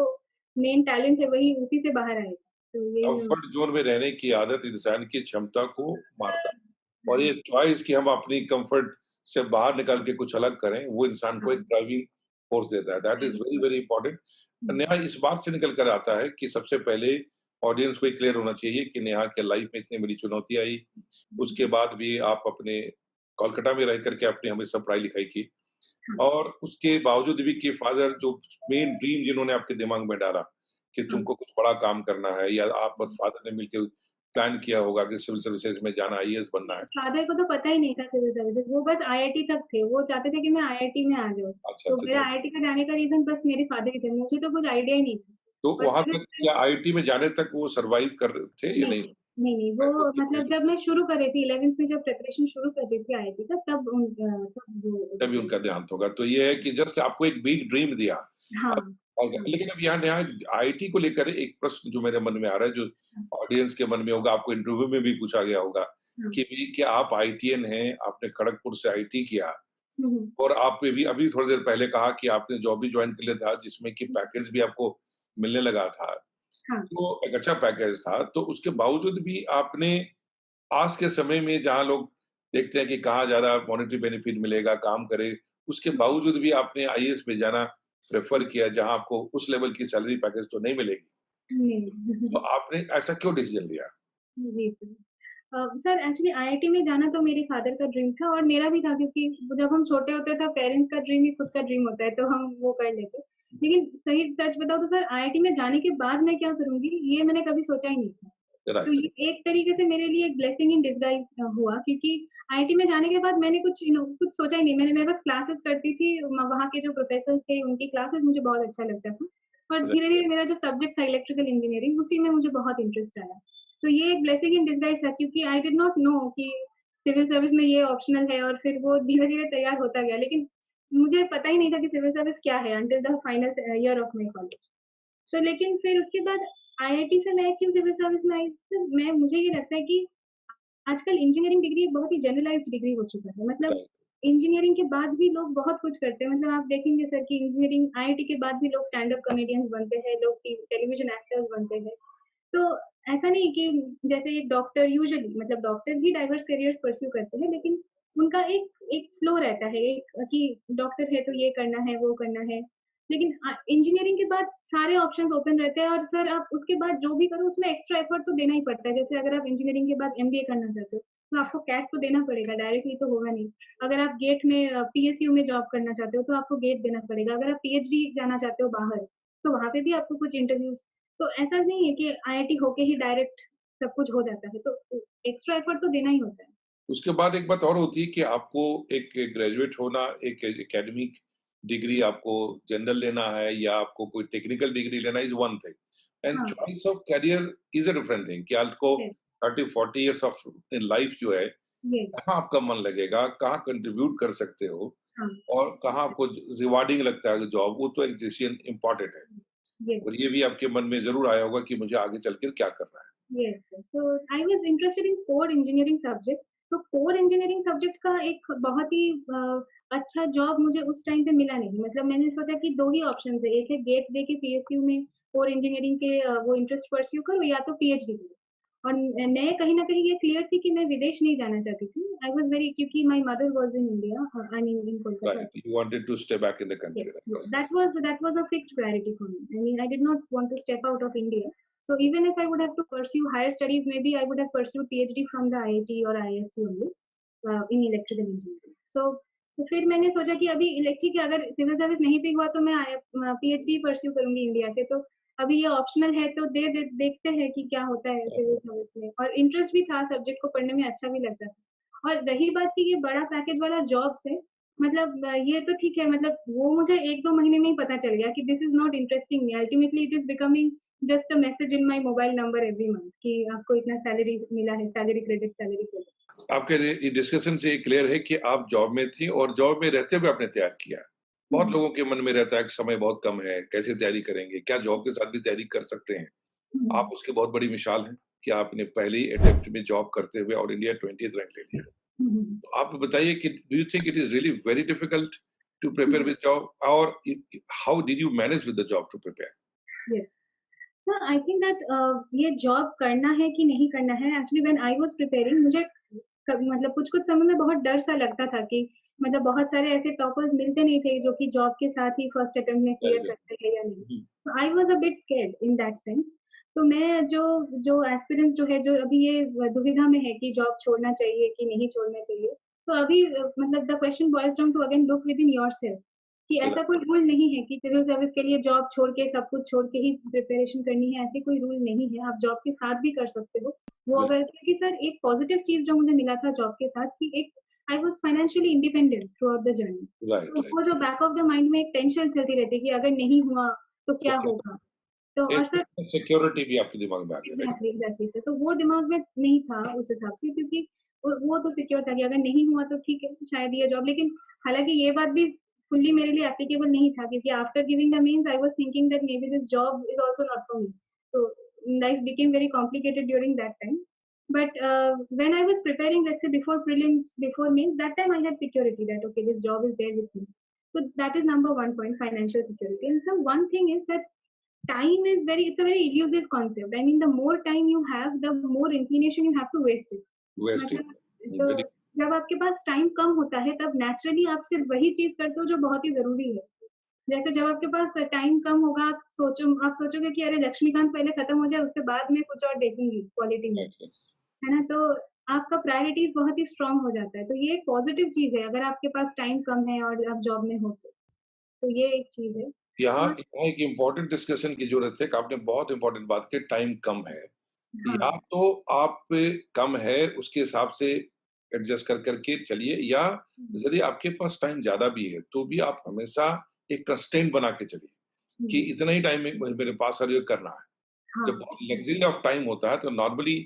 मेन टैलेंट है, वही उसी से बाहर आएगा। तो यही मैं कम्फर्ट ज़ोन में रहने की आदत इंसान की क्षमता को मारता है। और ये चॉइस कि हम अपनी कम्फर्ट से बाहर निकल के कुछ अलग करें, वो इंसान को हाँ, एक ड्राइविंग फोर्स देता है। दैट इज़ वेरी, बिल्कुल। Very important. हुँ, नेहा इस बात से निकल कर आता है कि सबसे पहले ऑडियंस को ये क्लियर होना चाहिए कि नेहा के लाइफ में इतनी बड़ी चुनौती आई, उसके बाद भी आप अपने कोलकाता में रह कर के आपने हमेशा पढ़ाई-लिखाई की हाँ, और उसके बावजूद भी कि फादर जो मेन ड्रीम जिन्होंने आपके दिमाग में डाला कि हाँ। तुमको कुछ बड़ा काम करना है या आप और फादर ने मिलके प्लान किया होगा कि सिविल सर्विसेज में जाना, आईएएस बनना है। फादर को तो पता ही नहीं था सिविल सर्विसेज़, वो बस आईआईटी तक थे, वो चाहते थे कि मैं आईआईटी में आ जाऊँ। अच्छा, तो अच्छा, मेरा अच्छा। आईआईटी का जाने का रीज़न बस मेरे फादर ही थे, मुझे तो कुछ आइडिया ही नहीं था। तो और वहाँ सिविल तक क्या आईटी में जाने तक वो सर्वाइव कर रहे थे या नहीं, नहीं? नहीं, नहीं, मैथ्स वो के मतलब पहले जब मैं शुरू कर रही थी 11th में जब प्रिपरेशन शुरू कर रही थी आईआईटी का तब तभी वो उनका देहांत होगा। तो ये है कि जस्ट आपको एक बिग ड्रीम दिया। हाँ, अब और हाँ, लेकिन अब यहाँ आईटी को लेकर एक प्रश्न जो मेरे मन में आ रहा है, जो हाँ, ऑडियंस के मन में होगा, आपको इंटरव्यू में भी पूछा गया होगा हाँ। कि भई क्या आप आईटीएन हैं, आपने खड़गपुर से आईटी किया हुँ, हुँ, और आप अभी अभी थोड़ी देर पहले कहा कि आपने जॉब भी जॉइन कर लिया था जिसमें कि पैकेज भी आपको मिलने लगा था। हाँ, तो एक अच्छा पैकेज था, तो उसके बावजूद भी आपने आज के समय में जहाँ लोग देखते हैं कि कहाँ ज़्यादा मॉनेटरी बेनिफिट मिलेगा, काम करें। उसके बावजूद भी आपने आईएएस में जाना प्रेफ़र किया, जहाँ आपको उस लेवल की सैलरी पैकेज तो नहीं मिलेगी। तो नहीं। आपने ऐसा क्यों डिसीज़न लिया? जी, जी। सर एक्चुअली आईआईटी में जाना तो मेरे फादर का ड्रीम था और मेरा भी था क्योंकि जब हम छोटे होते थे पेरेंट्स का ड्रीम ही खुद का ड्रीम होता है तो हम वो कर लेते। लेकिन सही सच बताऊँ तो सर आईआईटी में जाने के बाद मैं क्या करूँगी ये मैंने कभी सोचा ही नहीं था। तो राइट, ये एक तरीके से मेरे लिए एक ब्लेसिंग इन डिसगाइज़ हुआ क्योंकि आईआईटी में जाने के बाद मैंने कुछ कुछ सोचा ही नहीं। मैं बस क्लासेस करती थी वहाँ के जो प्रोफ़ेसर्स थे उनकी क्लासेस मुझे बहुत अच्छा लगता था। और राइट, धीरे-धीरे मेरा जो सब्जेक्ट था इलेक्ट्रिकल इंजीनियरिंग उसी में मुझे बहुत इंटरेस्ट आया। तो ये एक ब्लेसिंग इन डिसगाइज़ था क्योंकि आई डिड नॉट नो कि सिविल सर्विस में ये ऑप्शनल है और फिर वो धीरे-धीरे तैयार होता गया। लेकिन मुझे पता ही नहीं था कि सिविल सर्विस क्या है until the final year of my college. तो लेकिन फिर उसके बाद आईआईटी से मैं क्यों सिविल सर्विस में आई? तो मैं मुझे ये लगता है कि आजकल इंजीनियरिंग डिग्री एक बहुत ही जनरलाइज़्ड डिग्री हो चुका है। मतलब राइट, इंजीनियरिंग के बाद भी लोग बहुत कुछ करते हैं। मतलब आप देखेंगे सर कि इंजीनियरिंग आईआईटी के बाद भी लोग स्टैंड अप कॉमेडियंस बनते हैं, लोग टेलीविज़न एक्टर्स बनते हैं। तो ऐसा नहीं कि जैसे एक डॉक्टर यूजुअली मतलब डॉक्टर भी डाइवर्स करियर्स परस्यू करते हैं, लेकिन उनका एक एक फ्लो रहता है एक कि डॉक्टर है तो ये करना है, वो करना है। लेकिन इंजीनियरिंग के बाद सारे ऑप्शंस ओपन रहते हैं और सर आप उसके बाद जो भी करो उसमें एक्स्ट्रा एफर्ट तो देना ही पड़ता है। जैसे अगर आप इंजीनियरिंग के बाद एमबीए करना चाहते हो, तो आपको कैट तो देना पड़ेगा, डायरेक्टली तो होगा नहीं। अगर आप गेट में पीएसयू में जॉब करना चाहते हो, तो आपको गेट देना पड़ेगा। अगर आप पीएचडी जाना चाहते हो बाहर, तो वहाँ पे भी आपको कुछ इंटरव्यूज़ तो ऐसा नहीं है कि आईआईटी होके ही डायरेक्ट सब कुछ हो जाता है, तो एक्स्ट्रा एफर्ट तो देना ही होता है। उसके बाद एक बात और होती है कि आपको एक ग्रेजुएट होना, एक एकेडमिक डिग्री आपको जनरल लेना है या आपको कोई टेक्निकल डिग्री लेना इज़ वन थिंग एंड हाँ, choice of career is a different thing कि आपको yes, 30-40 years of in life जो है, यस, कहाँ आपका मन लगेगा, कहाँ कंट्रीब्यूट कर सकते हो हाँ, और कहाँ आपको रिवार्डिंग लगता है जॉब, वो तो एक डिसीजन इम्पोर्टेंट है। यस, और ये भी आपके मन में ज़रूर आया होगा कि मुझे आगे चलकर क्या करना है। यस। तो I was interested in core engineering subject. तो कोर इंजीनियरिंग सब्जेक्ट का एक बहुत ही अच्छा जॉब मुझे उस टाइम पे मिला नहीं। मतलब मैंने सोचा कि 2 ही ऑप्शंस है, एक है गेट दे के पीएसयू में कोर इंजीनियरिंग के वो इंटरेस्ट परस्यू करो या तो पीएचडी करो। और मैं कहीं न कहीं ये क्लियर थी कि मैं विदेश नहीं जाना चाहती थी। आई वाज़ वेरी क्योंकि my mother was in India I mean in Kolkata. Right, you wanted to stay back in the Yes, country yes. Right, That was a fixed priority for me. I mean, I did not want to step out of India. So even if I would have to pursue higher studies, maybe I would have pursued PhD from the IIT or ISC only in electrical engineering. So तो फिर मैंने सोचा कि अभी ठीक है अगर civil service नहीं भी हुआ तो मैं पीएचडी परस्यू करूंगी इंडिया से तो अभी ये ऑप्शनल है तो देखते हैं कि क्या होता है सिविल राइट। सर्विस में और इंटरेस्ट भी था सब्जेक्ट को पढ़ने में अच्छा भी लगता था और रही बात की ये बड़ा पैकेज वाला जॉब से मतलब ये तो ठीक है मतलब वो मुझे 1-2 महीने में ही पता चल गया कि this is not interesting me ultimately it is becoming just a message in my mobile number every month कि आपको इतना सैलरी मिला है, सैलरी क्रेडिट, सैलरी क्रेडिट। आपके ये डिस्कशन से ये क्लियर है कि आप जॉब में थी और जॉब में रहते हुए आपने तैयार किया। हुँ, बहुत लोगों के मन में रहता है कि समय बहुत कम है, कैसे तैयारी करेंगे? क्या जॉब के साथ भी तैयारी कर सकते हैं? हुँ, आप उसकी बहुत बड़ी मिसाल हैं कि आपने पहले ही अटेम्प्ट में जॉब करते हुए ऑल इंडिया 20th रैंक ले लिया। हुँ, हुँ, तो आप बताइए कि do you think it is really very difficult to prepare hmm, with job और how did you manage with the job to prepare? Yes. हाँ, आई थिंक दैट ये जॉब करना है कि नहीं करना है actually when I was preparing मुझे मतलब कुछ-कुछ समय में बहुत डर सा लगता था कि मतलब बहुत सारे ऐसे टॉपर्स मिलते नहीं थे जो कि जॉब के साथ ही फर्स्ट अटेम्प्ट में वेरी क्लियर गुड। करते हैं या नहीं। हुँ, तो I was a bit scared in that sense. तो मैं जो जो एस्पिरेंट्स जो है जो अभी ये दुविधा में है कि जॉब छोड़ना चाहिए कि नहीं छोड़ना चाहिए। तो अभी मतलब the question boils down to again look within yourself कि ऐसा कोई रूल नहीं है कि सिविल सर्विस के लिए जॉब छोड़ के सब कुछ छोड़ के ही प्रिपरेशन करनी है, ऐसी कोई रूल नहीं है। आप जॉब के साथ भी कर सकते हो। वो अगर बिल्कुल, क्योंकि सर एक पॉजिटिव चीज़ जो मुझे मिला था जॉब के साथ कि एक I was financially independent through out the journey. Right, तो राइट। वो जो बैक ऑफ द माइंड में एक टेंशन चलती रहती है कि अगर नहीं हुआ तो तो क्या क्या होगा? तो और एक सर सिक्योरिटी भी आपके दिमाग में आ गया, राइट? एग्ज़ैक्टली सर, तो वो दिमाग में नहीं था उस हिसाब से क्योंकि वो तो सिक्योर था कि अगर नहीं हुआ तो ठीक है, शायद ये जॉब लेकिन हालाँकि ये बात भी फुल्ली मेरे लिए एप्लीकेबल नहीं था क्योंकि after giving the mains I was thinking that may be this job is also not for me. तो life became very complicated during that time. But when I was preparing, let's say before prelims, before mains, that time I had security that okay, this job is there with me. So that is number one point, financial security. And so one thing is that time is very it's a very elusive concept. I mean, the more time you have, the more inclination you have to waste it. Waste मतलब it तो very जब आपके पास time कम होता है तब naturally आप सिर्फ़ वही चीज़ करते हो जो बहुत ही ज़रूरी है। जैसे जब आपके पास टाइम कम होगा आप सोचोगे कि अरे लक्ष्मीकांत पहले खत्म हो जाए उसके बाद मैं कुछ और देखूँगी क्वालिटी में, राइट। है ना? तो आपका प्रायोरिटीज़ बहुत ही स्ट्रॉन्ग हो जाता है। तो ये एक पॉज़िटिव चीज़ है अगर आपके पास टाइम कम है और आप जॉब में हो तो। तो ये एक चीज़ है। यहाँ और यहाँ एक इम्पोर्टेंट डिस्कशन की ज़रूरत है कि आपने बहुत इम्पोर्टेंट बात की, टाइम कम है। या हाँ, तो आप पे कम है, उसके हिसाब से एडजस्ट कर के चलिए, या हुँ, यदि आपके पास टाइम ज़्यादा भी है, तो भी आप हमेशा एक कंस्ट्रेंट बना के चलिए हुँ, कि इतना ही टाइम मेरे पास सर्वे करना है। हाँ, जब बहुत लग्ज़री ऑफ टाइम होता है, तो नॉर्मली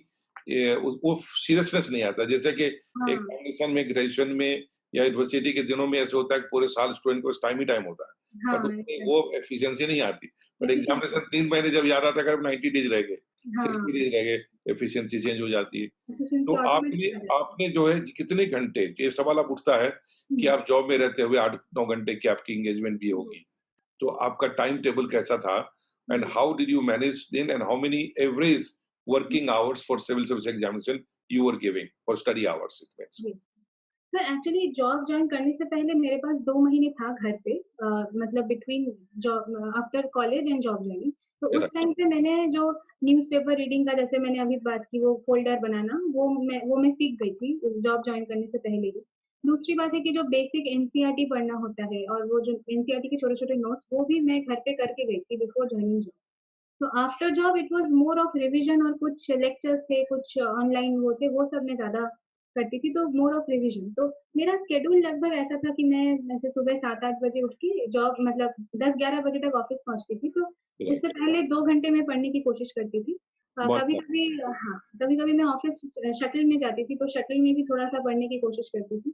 वो सीरियसनेस नहीं आता। जैसे कि एक हाँ, फाउंडेशन में, ग्रेजुएशन में या यूनिवर्सिटी के दिनों में ऐसे होता है कि पूरे साल स्टूडेंट को बस टाइम ही टाइम होता है। बट हाँ, उसमें वो एग्ज़ैक्टली एफिशिएंसी नहीं आती। बट एफिशिएंसी एग्ज़ामिनेशन 3 महीने जब याद आता है कि अब 90 डेज़ रह गए, 60 हाँ, डेज़ रह गए, एफिशिएंसी चेंज हो जाती है। तो एफिशिएंसी आपने ऑटोमेटिक आ जाती है। आपने जो है कितने घंटे, ये सवाल अब उठता है कि हुँ, आप जॉब में रहते हुए 8-9 घंटे की आपकी एंगेजमेंट भी हुँ, होगी। तो आपका टाइम टेबल कैसा था? And hmm, how did you manage then, and how many average hmm, working hours for civil service examination you were giving for study hours it means? जी। तो एक्चुअली जॉब जॉइन करने से पहले मेरे पास 2 महीने था घर पे मतलब between job after college and job joining. तो उस राइट, टाइम पे मैंने जो न्यूज़पेपर रीडिंग का जैसे मैंने अभी बात की वो फ़ोल्डर बनाना वो मैं सीख गई थी जॉब जॉइन करने से पहले ही। दूसरी बात है कि जो बेसिक एनसीईआरटी पढ़ना होता है और वो जो एनसीईआरटी के छोटे-छोटे नोट्स वो भी मैं घर पे करके गई थी बिफोर जॉइनिंग जॉब। तो after job it was more of revision और कुछ लेक्चर्स थे, कुछ ऑनलाइन वो थे, वो सब मैं ज़्यादा करती थी, तो मोर ऑफ रिविज़न। तो मेरा शेड्यूल लगभग ऐसा था कि मैं ऐसे सुबह 7-8 बजे उठ के जॉब मतलब 10-11 बजे तक ऑफ़िस पहुँचती थी, तो राइट। इससे पहले 2 घंटे मैं पढ़ने की कोशिश करती थी। बहुत कभी-कभी हाँ, कभी-कभी मैं ऑफ़िस शटल में जाती थी, तो शटल में भी थोड़ा-सा पढ़ने की कोशिश करती थी।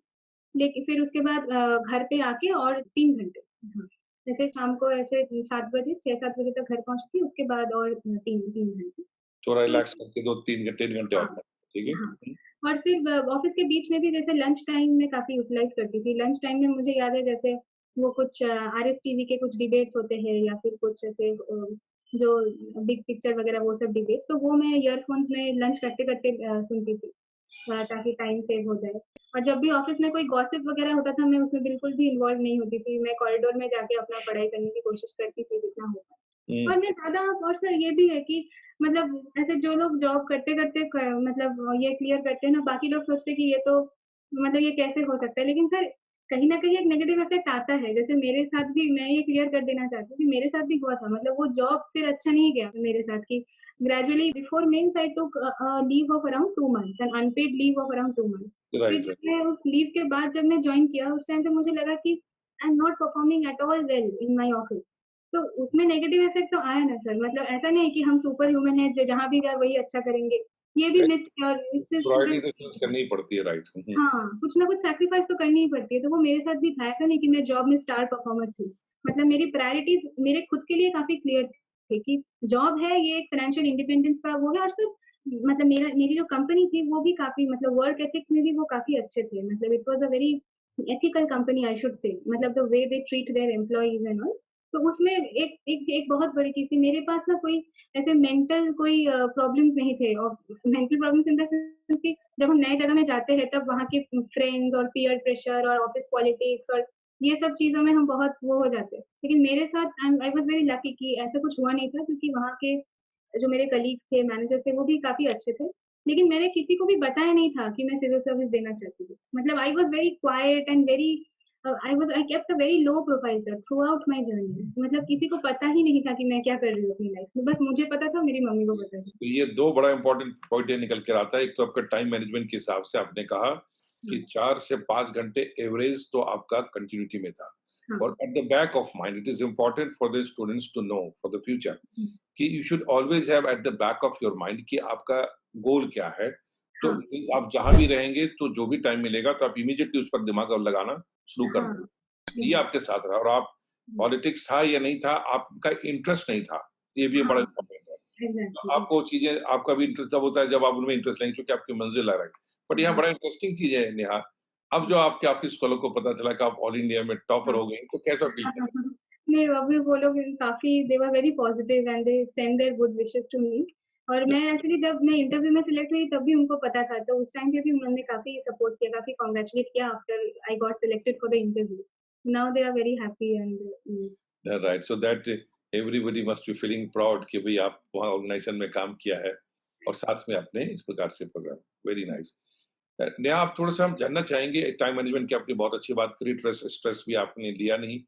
लेकिन फिर उसके बाद घर पे आके और 3 घंटे हाँ, जैसे शाम को ऐसे 7 बजे 6-7 बजे तक घर पहुँचती, उसके बाद और 3 घंटे। थोड़ा तो रिलैक्स करके 2-3 घंटे हाँ, और पढ़, ठीक है? हाँ। और फिर ऑफ़िस के बीच में भी जैसे लंच टाइम में काफ़ी यूटिलाइज़ करती थी। लंच टाइम में मुझे याद है जैसे वो कुछ आरएस-टीवी के कुछ डिबेट्स होते हैं या फिर कुछ ऐसे जो बिग पिक्चर वगैरह वो सब डिबेट्स, तो वो मैं ईयरफ़ोन्स में लंच करते-करते सुनती थी। ताकि टाइम सेव हो जाए। और जब भी ऑफ़िस में कोई गॉसिप वग़ैरह होता था, मैं उसमें बिल्कुल भी इन्वॉल्व नहीं होती थी। मैं कॉरिडोर में जाके अपना पढ़ाई करने की कोशिश करती थी जितना हो पाए। हुँ, और मैं ज़्यादा और सर ये भी है कि मतलब ऐसे जो लोग जॉब करते-करते क मतलब ये क्लियर करते हैं ना, बाकी लोग सोचते हैं कि ये तो मतलब ये कैसे हो सकता है? लेकिन सर कहीं न कहीं एक नेगेटिव इफ़ेक्ट आता है। जैसे मेरे साथ भी मैं ये क्लियर कर देना चाहती हूँ कि मेरे साथ भी हुआ था। मतलब वो जॉब फिर अच्छा नहीं गया मेरे साथ कि gradually before means I took a leave of around 2 months, an unpaid leave of around 2 months. फिर राइट, राइट। जब मैं उस लीव के बाद जब मैं जॉइन किया उस टाइम पे मुझे लगा कि I am not performing at all well in my office. तो उसमें नेगेटिव इफेक्ट तो आया ना सर मतलब ऐसा नहीं है कि हम सुपर ह्यूमन हैं जो जहाँ भी जाए वही अच्छा करेंगे। ये भी मिथ है और इससे प्रायोरिटी स्टूडेंट तो चेंज करनी ही पड़ती है, राइट। हुँ, हुँ। हाँ, कुछ ना कुछ सैक्रिफाइस तो करनी ही पड़ती है, तो वो मेरे साथ भी था, ऐसा नहीं कि मैं जॉब में स्टार परफॉर्मर थी। मतलब मेरी प्रायोरिटीज़ मेरे खुद के लिए काफ़ी क्लियर थी कि जॉब है, ये एक फाइनेंशियल इंडिपेंडेंस का वो है और सिर्फ मतलब मेरी जो कंपनी थी, वो भी काफ़ी मतलब वर्क एथिक्स में भी वो काफ़ी अच्छे थे। मतलब it was a very ethical company I should say मतलब the way they treat their employees and all. तो उसमें एक एक एक बहुत बड़ी चीज़ थी, मेरे पास ना कोई ऐसे मेंटल कोई प्रॉब्लम्स नहीं थे और mental problems in the sense कि जब हम नए जगह में जाते हैं तब वहाँ के फ्रेंड्स और पीयर प्रेशर और ऑफिस पॉलिटिक्स और ये सब चीज़ों में हम बहुत वो हो जाते हैं। लेकिन मेरे साथ आई वाज़ वेरी लकी कि ऐसा कुछ हुआ नहीं था क्योंकि वहाँ के जो मेरे कलीग्स थे, मैनेजर थे, वो भी काफ़ी अच्छे थे। लेकिन मैंने किसी को भी बताया नहीं था कि मैं सिविल सर्विस देना चाहती थी। मतलब आई was very quiet and very I kept a very low profile sir throughout my journey. मतलब किसी को पता ही नहीं था कि मैं क्या कर रही हूँ अपनी लाइफ में। बस मुझे पता था, मेरी मम्मी को पता था। तो ये 2 बड़ा इम्पोर्टेंट पॉइंट ये निकल के आता है। एक तो आपका टाइम मैनेजमेंट के हिसाब से आपने कहा हाँ, कि 4 से 5 घंटे एवरेज तो आपका कंटिन्यूटी में था। हाँ। और at the back of mind it is important for the students to know for the future hmm, कि you should always have at the back of your mind कि आपका गोल क्या है। तो हाँ, आप जहाँ भी रहेंगे तो जो भी टाइम मिलेगा तो आप इमीडिएटली उस पर दिमाग अब लगाना शुरू कर हाँ। दें। ये एग्ज़ैक्ट आपके साथ रहा, और आप हुँ, पॉलिटिक्स था या नहीं था, आपका इंटरेस्ट नहीं था। ये भी बड़ा हाँ, इम्पोर्टेंट है। तो एग्ज़ैक्टली आपको चीज़ें, आपका भी इंटरेस्ट तब होता है जब आप उनमें इंटरेस्ट लेंगे क्योंकि आपकी मंज़िल आ रहा है। बट यहाँ हाँ, बड़ा इंटरेस्टिंग चीज़ है नेहा, अब जो आपके ऑफिस वालों को पता चला कि आप ऑल इंडिया में टॉपर हाँ। हो गई, तो कैसा फील हाँ, हाँ, करा? हाँ। नहीं, अभी वो लोग काफ़ी they were very positive and they send their good wishes to me. और मैं एक्चुअली जब मैं इंटरव्यू में सिलेक्ट हुई तब भी उनको पता था, तो उस टाइम पे भी उन्होंने काफ़ी सपोर्ट किया, काफ़ी कांग्रेचुलेट किया after I got selected for the interview. Now they are very happy and right, so that everybody must be feeling proud कि भई आप वहाँ ऑर्गेनाइजेशन में काम किया है और साथ में आपने इस प्रकार से प्रोग्राम, वेरी नाइस। नेहा, आप थोड़ा-सा हम जानना चाहेंगे टाइम मैनेजमेंट की आपने बहुत अच्छी बात करी, स्ट्रेस स्ट्रेस भी आपने लिया नहीं,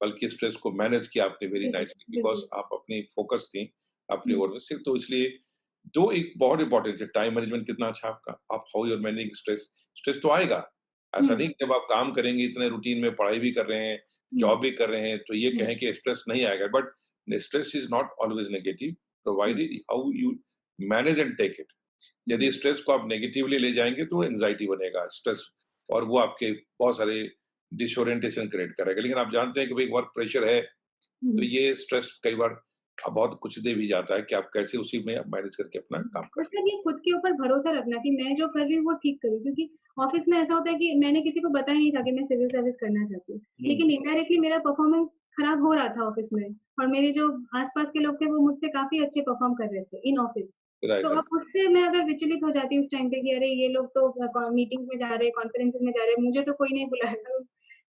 बल्कि स्ट्रेस को मैनेज किया आपने वेरी बिल्कुल, नाइसली बिकॉज़ बिल्कुल। आप अपनी फ़ोकस थी, अपनी हुँ, ओर में सिर्फ तो इसलिए 2 एक बहुत इम्पोर्टेंट है, टाइम मैनेजमेंट कितना अच्छा आपका, आप how you are managing stress, stress तो आएगा। ऐसा हुँ, नहीं कि जब आप काम करेंगे इतने रूटीन में पढ़ाई भी कर रहे हैं, हुँ, जॉब भी कर रहे हैं, तो ये हुँ, कहें कि स्ट्रेस नहीं आएगा, but stress is not always negative, हुँ, provided how you manage and take it. यदि जी, स्ट्रेस को आप नेगेटिवली ले जाएँगे तो एंग्ज़ायटी बनेगा, स्ट्रेस और वो आपके बहुत सारे डिसोरिएंटेशन क्रिएट करेगा। लेकिन आप जानते हैं कि भई वर्क प्रेशर है, तो हुँ। ये स्ट्रेस कई बार बहुत कुछ दे भी जाता है कि आप कैसे उसी में मैनेज करके अपना काम कर लें। मतलब ये खुद के ऊपर भरोसा रखना कि मैं जो कर रही हूँ वो ठीक कर रही हूँ, क्योंकि ऑफिस में ऐसा होता है कि मैंने किसी को बताया नहीं था कि मैं सिविल सर्विस करना चाहती हूँ। हुँ, लेकिन इनडायरेक्टली मेरा परफॉर्मेंस खराब हो रहा था ऑफिस में, और मेरे जो आस-पास के लोग थे वो मुझसे काफ़ी अच्छे परफॉर्म कर रहे थे इन ऑफिस। राइट, तो राइट। अब उससे मैं अगर विचलित हो जाती हूँ उस टाइम पे कि अरे ये लोग तो मीटिंग्स में जा रहे हैं, कॉन्फ्रेंसेस में जा रहे हैं, मुझे तो कोई नहीं बुलाएगा।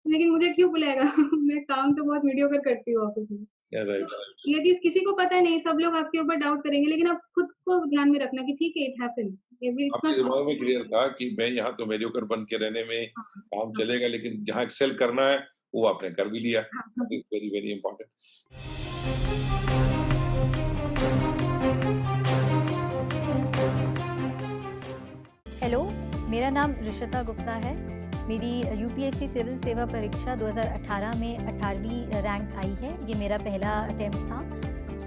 लेकिन मुझे क्यों बुलाएगा? मैं काम तो बहुत मीडियोकर करती हूँ ऑफिस में। या राइट। तो ये चीज़ किसी को पता नहीं, सब लोग आपके ऊपर डाउट करेंगे, लेकिन आप खुद को ध्यान में रखना कि ठीक है, इट हैपेंस, एवरी इट्स आपके नॉट दिमाग में परफेक्ट। क्लियर था कि मैं यहाँ तो मीडियोकर बन के रहने में हाँ, काम हाँ, चलेगा, लेकिन जहाँ एक्सेल करना है, वो आपने कर भी लिया। हाँ, दैट हाँ। Is very, very important. Hello, मेरा नाम ऋषिता गुप्ता है। मेरी यूपीएससी सिविल सेवा परीक्षा 2018 में 18वीं रैंक आई है। ये मेरा पहला अटेम्प्ट था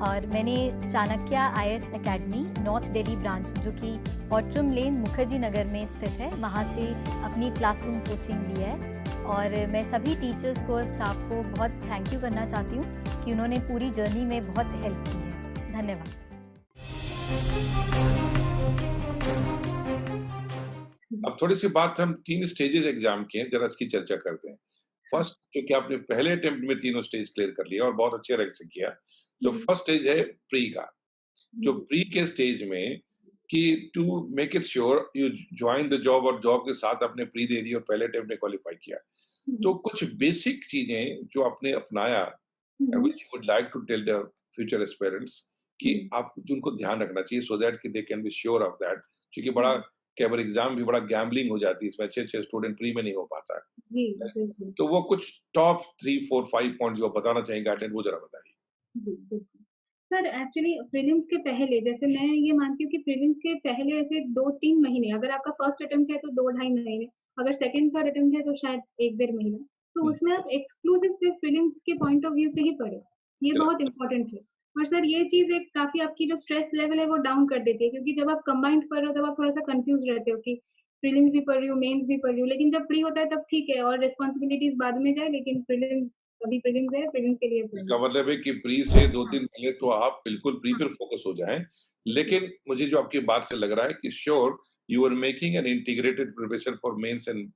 और मैंने Chanakya IAS academy north Delhi branch, जो कि ऑट्रम लेन मुखर्जी नगर में स्थित है, वहाँ से अपनी क्लासरूम कोचिंग ली है। और मैं सभी टीचर्स को, स्टाफ को बहुत थैंक यू करना चाहती हूँ कि उन्होंने पूरी जर्नी में बहुत हेल्प की है। धन्यवाद। अब थोड़ी-सी बात हम 3 स्टेजेज़ एग्ज़ाम की हैं, ज़रा इसकी चर्चा करते हैं। हाँ, फर्स्ट, क्योंकि आपने पहले अटेम्प्ट में तीनों स्टेज क्लियर कर लिया और बहुत अच्छे रैंक से किया। तो हुँ, फर्स्ट स्टेज है प्री का। जो जी, प्री के स्टेज में कि to make it sure you join the job और जॉब के साथ आपने प्री दे दी और पहले अटेम्प्ट में क्वालीफाई किया। हुँ, तो कुछ बेसिक चीज़ें जो आपने अपनाया hmm, which you would like to tell the future aspirants कि हुँ, आप जिनको ध्यान रखना चाहिए सो दैट कि they can be sure of that, क्योंकि बड़ा हुँ, कई बार एग्ज़ाम भी बड़ा गैम्बलिंग हो जाती है, इसमें अच्छे-अच्छे स्टूडेंट प्री में नहीं हो पाता जी, है। बिल्कुल। तो वो कुछ टॉप 3, 4, 5 पॉइंट्स जो आप बताना चाहेंगे अटेंड वो ज़रा बताइए? जी, बिल्कुल। सर एक्चुअली प्रीलिम्स के पहले, जैसे मैं ये मानती हूँ कि प्रीलिम्स के पहले ऐसे 2-3 महीने, अगर आपका फर्स्ट अटेम्प्ट है तो 2 ढाई महीने, अगर सेकंड थर्ड अटेम्प्ट है तो शायद 1 डेढ़ महीना। तो हुँ, उसमें आप एक्सक्लूसिव सिर्फ प्रीलिम्स के पॉइंट ऑफ व्यू से ही पढ़ें। ये बहुत राइट, इम्पोर्टेंट है। और सर ये चीज़ एक काफ़ी आपकी जो स्ट्रेस लेवल है वो डाउन कर देती है, क्योंकि जब आप कंबाइंड पढ़ रहे हो तब आप थोड़ा-सा कन्फ्यूज़ रहते हो कि प्रीलिम्स भी पढ़ रही हूँ, मेन्स भी पढ़ रही हूँ। लेकिन जब प्री होता है तब ठीक है और रिस्पॉन्सिबिलिटीज़ बाद में जाए, लेकिन प्रीलिम्स, अभी प्रीलिम्स है, प्रीलिम्स के लिए इसका पढ़ना। मतलब है कि प्री से हाँ, 2-3 महीने तो आप बिल्कुल प्री हाँ, पर फोकस हो जाएँ। जी, लेकिन मुझे जो आपकी बात से लग रहा है कि sure you are making an integrated preparation for mains and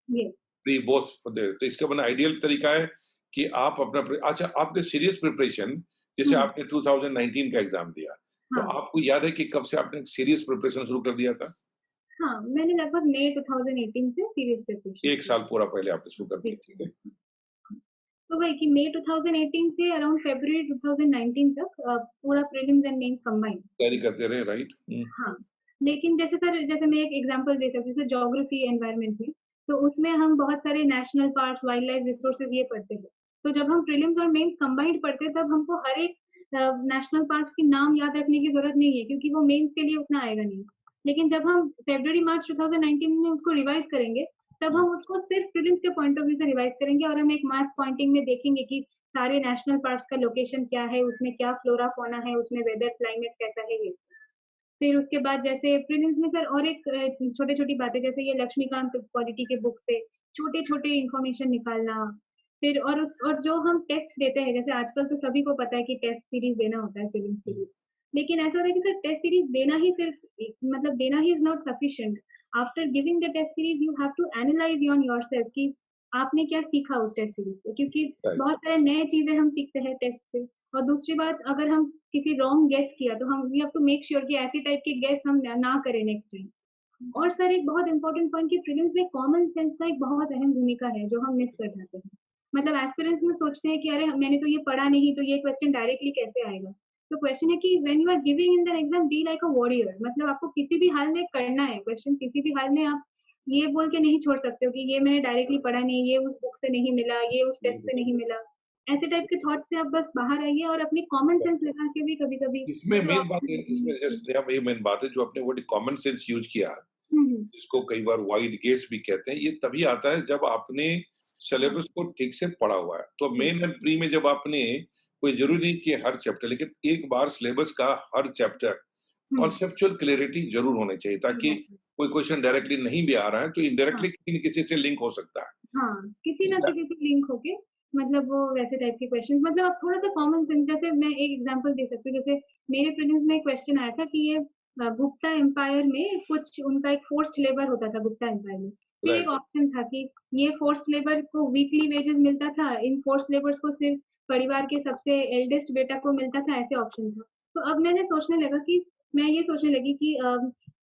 yes. Pre both for there, तो इसका मतलब आइडियल तरीका है कि आप अपना अच्छा आपने सीरियस प्रिपरेशन जैसे हुँ, आपने 2019 का एग्ज़ाम दिया, तो हाँ, आपको याद है कि कब से आपने सीरियस प्रिपरेशन शुरू कर दिया था? हाँ, मैंने लगभग मई 2018 से सीरीज़ प्रिपरेशन 1 शुरू साल की। पूरा पहले आपने शुरू कर जी, दिया, ठीक है? तो वही कि मई 2018 से अराउंड फरवरी 2019 तक पूरा प्रीलिम्स एंड मेंस कंबाइंड। तैयारी करते रहे, राइट? हुँ, हाँ, लेकिन जैसे सर, जैसे मैं एक एग्ज़ाम्पल दे सकती हूँ, जैसे ज्योग्राफी एनवायरनमेंट में, तो उसमें हम बहुत सारे national parks, wild life resources ये पढ़ते हैं। तो जब हम प्रीलिम्स और मेंस कंबाइंड पढ़ते हैं, तब हमको हर एक नेशनल पार्क्स के नाम याद रखने की ज़रूरत नहीं है, क्योंकि वो मेंस के लिए उतना आएगा नहीं। लेकिन जब हम फरवरी-मार्च 2019 में उसको रिवाइज़ करेंगे, तब हुँ, हम उसको सिर्फ प्रीलिम्स के पॉइंट ऑफ व्यू से रिवाइज़ करेंगे, और हम एक मैप पॉइंटिंग में देखेंगे कि सारे नेशनल पार्क्स का लोकेशन क्या है, उसमें क्या फ्लोरा, फ़ौना है, उसमें वेदर, क्लाइमेट कैसा है, ये। फिर उसके बाद जैसे प्रीलिम्स में सर और एक छोटी-छोटी बातें, जैसे ये लक्ष्मीकांत पॉलिटी के बुक से छोटे-छोटे इन्फॉर्मेशन निकालना। फिर और जो हम टेस्ट देते हैं, जैसे आजकल तो सभी को पता है कि टेस्ट सीरीज़ देना होता है प्रीलिम्स के हुँ, लिए। लेकिन ऐसा होता है कि सर टेस्ट सीरीज़ देना ही सिर्फ मतलब देना ही is not sufficient. After giving the test series you have to analyse on yourself कि आपने क्या सीखा उस टेस्ट सीरीज़ से, क्योंकि राइट। बहुत सारे नए चीज़ें हम सीखते हैं टेस्ट से, और दूसरी बात, अगर हम किसी रॉन्ग गेस किया तो हम we have to make sure कि ऐसे टाइप के गेस हम ना करें नेक्स्ट टाइम। और सर एक बहुत इंपॉर्टेंट पॉइंट कि प्रीलिम्स में कॉमन सेंस का एक बहुत अहम भूमिका है जो हम मिस कर जाते हैं। मतलब एस्पिरेंट्स में सोचते हैं कि अरे मैंने तो ये पढ़ा नहीं, तो ये क्वेश्चन डायरेक्टली कैसे आएगा। तो क्वेश्चन है कि when you are giving in the exam be like a warrior, मतलब आपको किसी भी हाल में करना है क्वेश्चन, किसी भी हाल में आप ये बोल के नहीं छोड़ सकते हो कि ये मैंने डायरेक्टली पढ़ा नहीं, ये उस बुक से नहीं मिला, ये उस टेस्ट से नहीं मिला। ऐसे टाइप के थॉट से आप बस बाहर आइए और अपनी कॉमन सेंस लगा के भी कभी-कभी इसमें जो मेन बात है, इसमें ऑप्शन। जस्ट ये मेन बात है जो आपने वर्ड कॉमन सेंस यूज किया, हुँ, हुँ। जिसको कई बार वाइड गेस भी कहते हैं, ये तभी आता है जब आपने हाँ, सिलेबस को ठीक से पढ़ा हुआ है। तो जी। मेन एंड प्री में जब आपने कोई ज़रूरी नहीं कि हर चैप्टर, लेकिन एक बार सिलेबस का हर चैप्टर हुँ, कॉन्सेप्चुअल क्लैरिटी ज़रूर होनी चाहिए, ताकि एग्ज़ैक्टली। कोई क्वेश्चन डायरेक्टली नहीं भी आ रहा है, तो हाँ, इनडायरेक्टली किसी न किसी से लिंक हो सकता है। हाँ, किसी ना दैट किसी से लिंक होके मतलब वो वैसे टाइप के क्वेश्चन्स, मतलब आप थोड़ा-सा कॉमन सेंस, जैसे मैं एक एग्ज़ाम्पल दे सकती हूँ, जैसे मेरे प्रीलिम्स में एक क्वेश्चन आया था कि ये गुप्ता एम्पायर में कुछ उनका एक फोर्स्ड लेबर होता था गुप्ता एम्पायर में। फिर एक राइट, ऑप्शन था कि ये फोर्स्ड लेबर को वीकली वेजेस मिलता था, इन फोर्स्ड लेबर्स को सिर्फ़ परिवार के सबसे एल्डेस्ट बेटा को मिलता था, ऐसे ऑप्शन था। तो अब मैंने सोचने लगा कि मैं ये सोचने लगी कि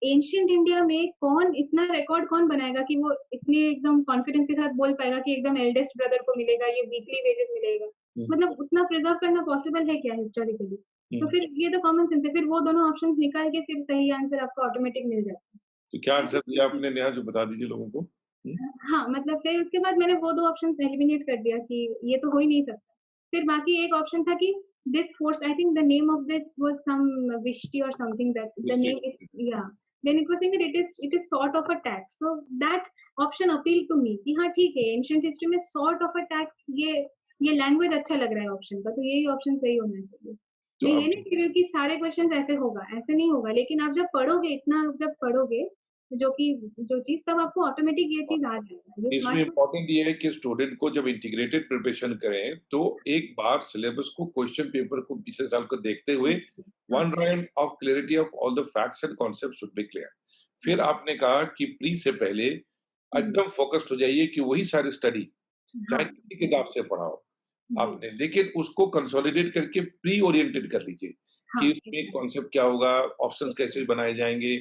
एंशिएंट इंडिया में कौन इतना रिकॉर्ड कौन बनाएगा कि वो इतने एकदम कॉन्फिडेंस के साथ बोल पाएगा कि एकदम एल्डेस्ट ब्रदर को मिलेगा, ये वीकली वेजेस मिलेगा। हुँ, मतलब उतना प्रिज़र्व करना पॉसिबल है क्या हिस्टोरिकली? तो हुँ। फिर ये तो कॉमन सेंस है, फिर वो दोनों ऑप्शंस निकाल के फिर सही आंसर आपको ऑटोमेटिक मिल जाता तो क्या है। आंसर दिया ऐसे आपने नेहा, जो बता दीजिए लोगों को? हुँ, हाँ, मतलब फिर उसके बाद मैंने वो 2 ऑप्शंस एलिमिनेट कर दिया कि ये तो हो ही नहीं सकता। फिर बाकी एक ऑप्शन था कि this force, I think the name of this was some vishti और something, that the name is, या then it was saying that it is sort of a tax. So that option appeal to me कि हाँ, ठीक है, ancient history में sort of a tax, ये language अच्छा लग रहा है ऑप्शन का, तो यही ऑप्शन सही होना चाहिए। तो मैं ये अब नहीं कह रही हूँ कि सारे क्वेश्चंस ऐसे होगा, ऐसे नहीं होगा, लेकिन आप जब पढ़ोगे, इतना जब पढ़ोगे, जो कि जो चीज़, तब आपको ऑटोमेटिक ये चीज़ आ जाएगा। ये इसमें स्मार्ट वर्क। इम्पोर्टेंट ये है कि स्टूडेंट को जब इंटीग्रेटेड प्रिपरेशन करें, तो एक बार सिलेबस को, क्वेश्चन पेपर को पिछले साल को देखते हुए हाँ, one round of clarity of all the facts and concept should be clear. फिर राइट। आपने कहा कि प्री से पहले हुँ, एकदम फोकस्ड हो जाइए कि वही सारी स्टडी, चाहे हाँ, किसी किताब से पढ़ा हो जी, आपने, लेकिन उसको कंसोलिडेट करके प्री ओरिएंटेड कर लीजिए हाँ, कि इसमें एग्ज़ैक्टली, कॉन्सेप्ट क्या होगा, ऑप्शंस कैसे एग्ज़ैक्टली, बनाए जाएँगे,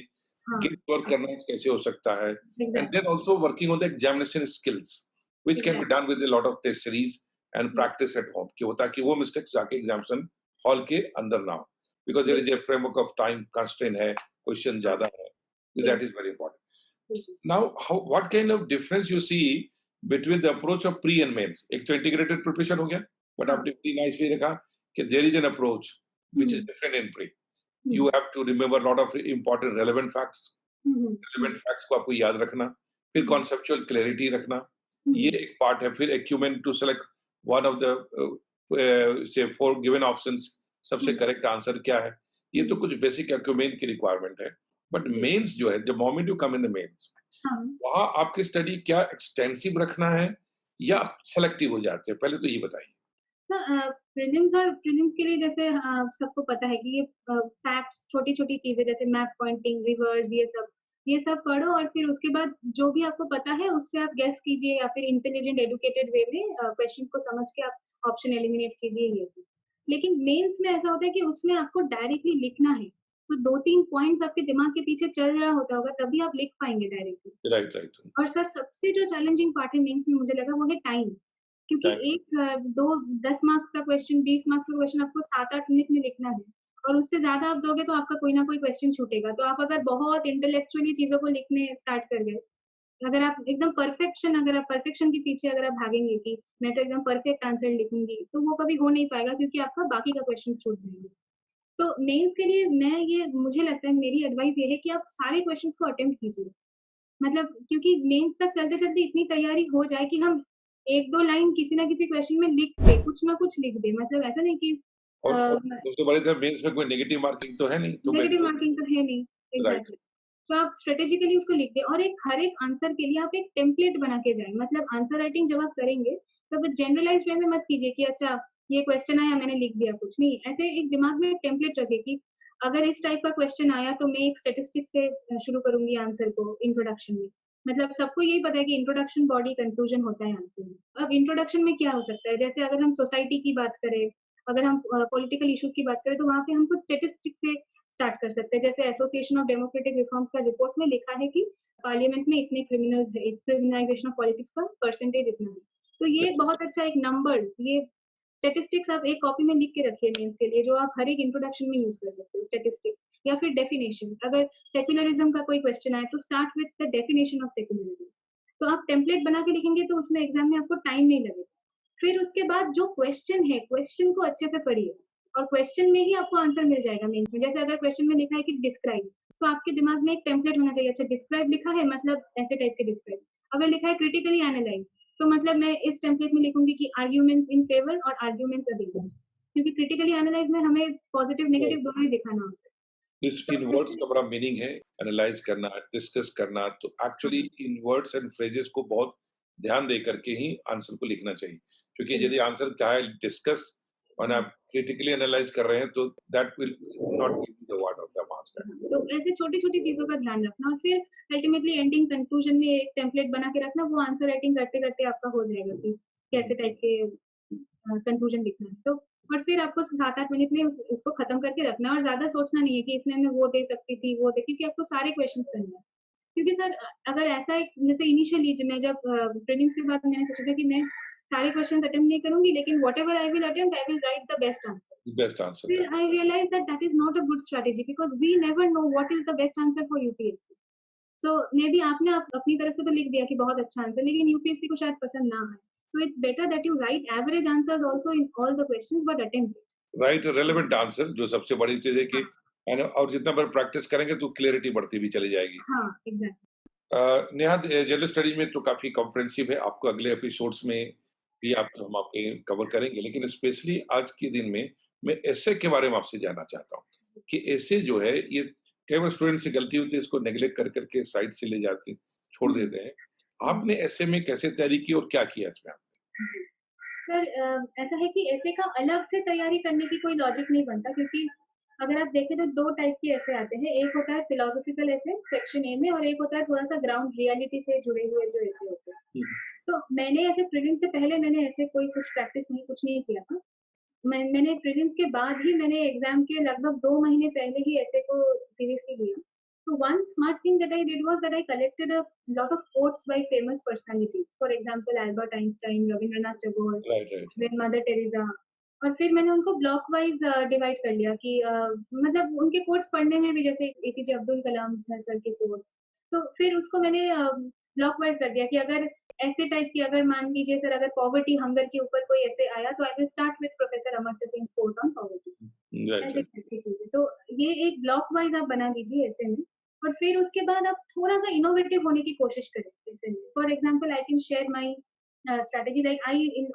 हाँ, गिल्ट वर्क एग्ज़ैक्टली, करना कैसे हो सकता है, and then exactly, also working on the examination skills which can be exactly, done with a lot of test series and या प्रैक्टिस एट होम, कि होता कि वो मिस्टेक्स जाके एग्जामिनेशन हॉल के अंदर ना हो, because there will is a framework of time constraint है, क्वेश्चन हाँ, ज़्यादा है, will that is very important. बिल्कुल। Now, what kind of difference you see between the approach of pre and mains? एक तो integrated preparation हो गया, but हाँ, आपने pre nicely रखा कि there is an approach which is hmm, different in pre. Hmm, You have to remember a lot of important relevant facts. Hmm, hmm, hmm, relevant facts को आपको याद रखना, फिर हुँ, conceptual clarity रखना, ये हुँ, एक part है। फिर acumen to select one of the say 4 given options, सबसे हुँ, correct answer क्या है? ये तो हुँ, कुछ basic acumen की requirement है। But जी, mains जो है, the moment you come in the mains, हाँ। वहाँ आपकी स्टडी क्या एक्सटेंसिव रखना है या सेलेक्टिव हो जाते हैं? पहले तो ये बताइए। तो प्रीलिम्स और प्रीलिम्स के लिए जैसे सबको पता है कि ये फैक्ट्स, छोटी-छोटी चीज़ें जैसे मैप पॉइंटिंग, रिवर्स, ये सब पढ़ो और फिर उसके बाद जो भी आपको पता है उससे आप गेस कीजिए या फिर इंटेलिजेंट एडुकेटेड वे में क्वेश्चन को समझ के आप ऑप्शन एलिमिनेट कीजिए, ये सब। लेकिन मेंस में ऐसा होता है कि उसमें आपको डायरेक्टली लिखना है। तो 2-3 पॉइंट्स आपके दिमाग के पीछे चल रहा होता होगा तभी आप लिख पाएँगे डायरेक्टली। Right, right. और सर सबसे जो चैलेंजिंग पार्ट है मेंस में मुझे लगा वो है टाइम। क्योंकि टाइम एक 2 10 मार्क्स का क्वेश्चन, 20 मार्क्स का क्वेश्चन आपको 7-8 मिनट में लिखना है और उससे ज़्यादा आप दोगे तो आपका कोई ना कोई क्वेश्चन छूटेगा। तो आप अगर बहुत इंटेलेक्चुअली चीज़ों को लिखने स्टार्ट कर गए, अगर आप परफेक्शन के पीछे अगर आप भागेंगे कि मैं तो एकदम परफेक्ट आंसर लिखूँगी, तो वो कभी हो नहीं पाएगा क्योंकि आपका बाकी का क्वेश्चन छूट जाएँगे। तो मेंस के लिए मुझे लगता है, मेरी एडवाइस ये है कि आप सारे क्वेश्चंस को अटेम्प्ट कीजिए। मतलब क्योंकि मेंस तक चलते-चलते इतनी तैयारी हो जाए कि हम 1-2 लाइन किसी ना किसी क्वेश्चन में लिख दें, कुछ ना कुछ लिख दें। मतलब ऐसा नहीं कि और अ, सबसे बड़ी बात, मेंस में कोई नेगेटिव मार्किंग तो है नहीं, तो मैं नेगेटिव तो मार्किंग तो है नहीं। Right, exactly. तो आप स्ट्रैटेजिकली उसको लिख दें और हर एक आंसर के लिए आप एक टेम्पलेट बना के जाएँ। मतलब आंसर राइटिंग जब आप करेंगे, तब जनरलाइज़्ड वे में मत कीजिए कि अच्छा ये क्वेश्चन आया मैंने लिख दिया कुछ। नहीं, ऐसे एक दिमाग में टेम्पलेट रखें कि अगर इस टाइप का क्वेश्चन आया तो मैं एक स्टैटिस्टिक से शुरू करूँगी आंसर को इंट्रोडक्शन में। मतलब सबको यही पता है कि इंट्रोडक्शन बॉडी कंक्लूजन होता है आंसर में। अब इंट्रोडक्शन में क्या हो सकता है? जैसे अगर हम सोसाइटी की बात करें, अगर हम पॉलिटिकल इश्यूज की बात करें तो वहाँ पे हम कुछ स्टेटिस्टिक्स से स्टार्ट कर सकते हैं। जैसे एसोसिएशन ऑफ डेमोक्रेटिक रिफॉर्म्स का रिपोर्ट में लिखा है कि पार्लियामेंट में इतने क्रिमिनल्स है, क्रिमिनलाइजेशन ऑफ पॉलिटिक्स का परसेंटेज इतना है। तो ये बहुत अच्छा एक नंबर, ये स्टेटिस्टिक्स आप एक कॉपी में लिख के रखिए मेंस के लिए, जो आप हर एक इंट्रोडक्शन में यूज कर सकते हो स्टेटिस्टिक्स। या फिर डेफिनेशन, अगर सेक्युलरिज्म का कोई क्वेश्चन आए तो start with the definition of secularism. तो आप टेम्पलेट बना के लिखेंगे तो उसमें एग्जाम में आपको टाइम नहीं लगेगा। फिर उसके बाद जो क्वेश्चन है, क्वेश्चन को अच्छे से पढ़िए और क्वेश्चन में ही आपको आंसर मिल जाएगा मेंस में। जैसे अगर क्वेश्चन में लिखा है कि डिस्क्राइब, तो आपके दिमाग में एक टेम्पलेट होना चाहिए। अच्छा, डिस्क्राइब लिखा है मतलब ऐसे टाइप के डिस्क्राइब। अगर लिखा है क्रिटिकली एनालाइज, तो मतलब मैं इस टेम्पलेट में लिखूंगी कि आर्ग्यूमेंट्स इन फेवर और आर्ग्यूमेंट्स अगेंस्ट, क्योंकि क्रिटिकली एनालाइज में हमें पॉजिटिव नेगेटिव दोनों ही दिखाना होता है। इस इन वर्ड्स का बड़ा मीनिंग है, एनालाइज करना, डिस्कस करना। तो actually in words and phrases को बहुत ध्यान दे करके ही आंसर को लिखना चाहिए, क्योंकि यदि आंसर क्या है डिस्कस और आप क्रिटिकली एनालाइज कर रहे हैं तो that will not give you the word of the marks. तो ऐसे छोटी-छोटी चीज़ों का ध्यान रखना और फिर अल्टीमेटली एंडिंग कंक्लूजन में एक टेम्पलेट बना के रखना, वो आंसर राइटिंग करते-करते आपका हो जाएगा कि कैसे टाइप के कंक्लूजन लिखना है। तो और फिर आपको 7-8 मिनट में उसको खत्म करके रखना और ज़्यादा सोचना नहीं है कि इसमें मैं वो दे सकती थी, वो दे, क्योंकि आपको सारे क्वेश्चंस करने हैं। क्योंकि सर अगर ऐसा एक जैसे इनिशियली मैं जब प्रीलिम्स के बाद मैंने सोचा था कि मैं सारे क्वेश्चंस अटेम्प्ट नहीं करूँगी, लेकिन whatever I will attempt, I will write the best answer. Best answer. Then I realized that that is not a good strategy because we never know what is the best answer for UPSC. So maybe आपने अपनी तरफ से तो लिख दिया कि बहुत अच्छा आंसर, लेकिन यूपीएससी को शायद पसंद ना आए। So it's better that you write average answers also in all the questions but attempt it. Right, relevant answer, जो सबसे बड़ी चीज है कि है ना, और जितना बार प्रैक्टिस करेंगे तो क्लियरिटी बढ़ती भी चली जाएगी। हाँ, एग्जैक्टली। नेहा, जनरल स्टडी में तो काफी कॉम्प्रिहेंसिव है, आपको अगले एपिसोड्स में भी हम आपके कवर करेंगे, लेकिन स्पेशली आज के दिन में मैं एसे के बारे में आपसे जानना चाहता हूँ कि एसे जो है ये कई बार स्टूडेंट से गलती होती है, इसको नेग्लेक्ट कर करके साइड से ले जाते, छोड़ देते हैं। आपने एसे में कैसे तैयारी की और क्या किया इसमें आपने? सर ऐसा है कि ऐसे का अलग से तैयारी करने की कोई लॉजिक नहीं बनता, क्योंकि अगर आप देखें तो 2 टाइप के ऐसे आते हैं। एक होता है फिलोसॉफिकल ऐसे सेक्शन ए में, और एक होता है थोड़ा सा ग्राउंड रियलिटी से जुड़े हुए जो ऐसे होते हैं। तो मैंने ऐसे प्रीलिम्स से पहले मैंने ऐसे कोई कुछ प्रैक्टिस नहीं, कुछ नहीं किया था। मैंने प्रीलिम्स के बाद ही मैंने एग्जाम के लगभग 2 महीने पहले ही ऐसे को सीरियसली लिया। So one smart thing that I did was that I collected a lot of quotes by famous personalities. For example, Albert Einstein, Rabindranath Tagore, then Mother Teresa. और फिर मैंने उनको ब्लॉक वाइज डिवाइड कर लिया कि मतलब उनके कोट्स पढ़ने में भी, जैसे एपीजे अब्दुल कलाम सर के कोट्स, तो फिर उसको मैंने ब्लॉक वाइज कर दिया कि अगर ऐसे टाइप की, अगर मान लीजिए सर अगर पॉवर्टी हंगर के ऊपर कोई ऐसे आया तो I will start with professor Amartya Singh quote on poverty. तो ये एक ब्लॉक वाइज आप बना दीजिए ऐसे में, और फिर उसके बाद आप थोड़ा सा इनोवेटिव होने की कोशिश करें ऐसे में। For example I can share my strategy, like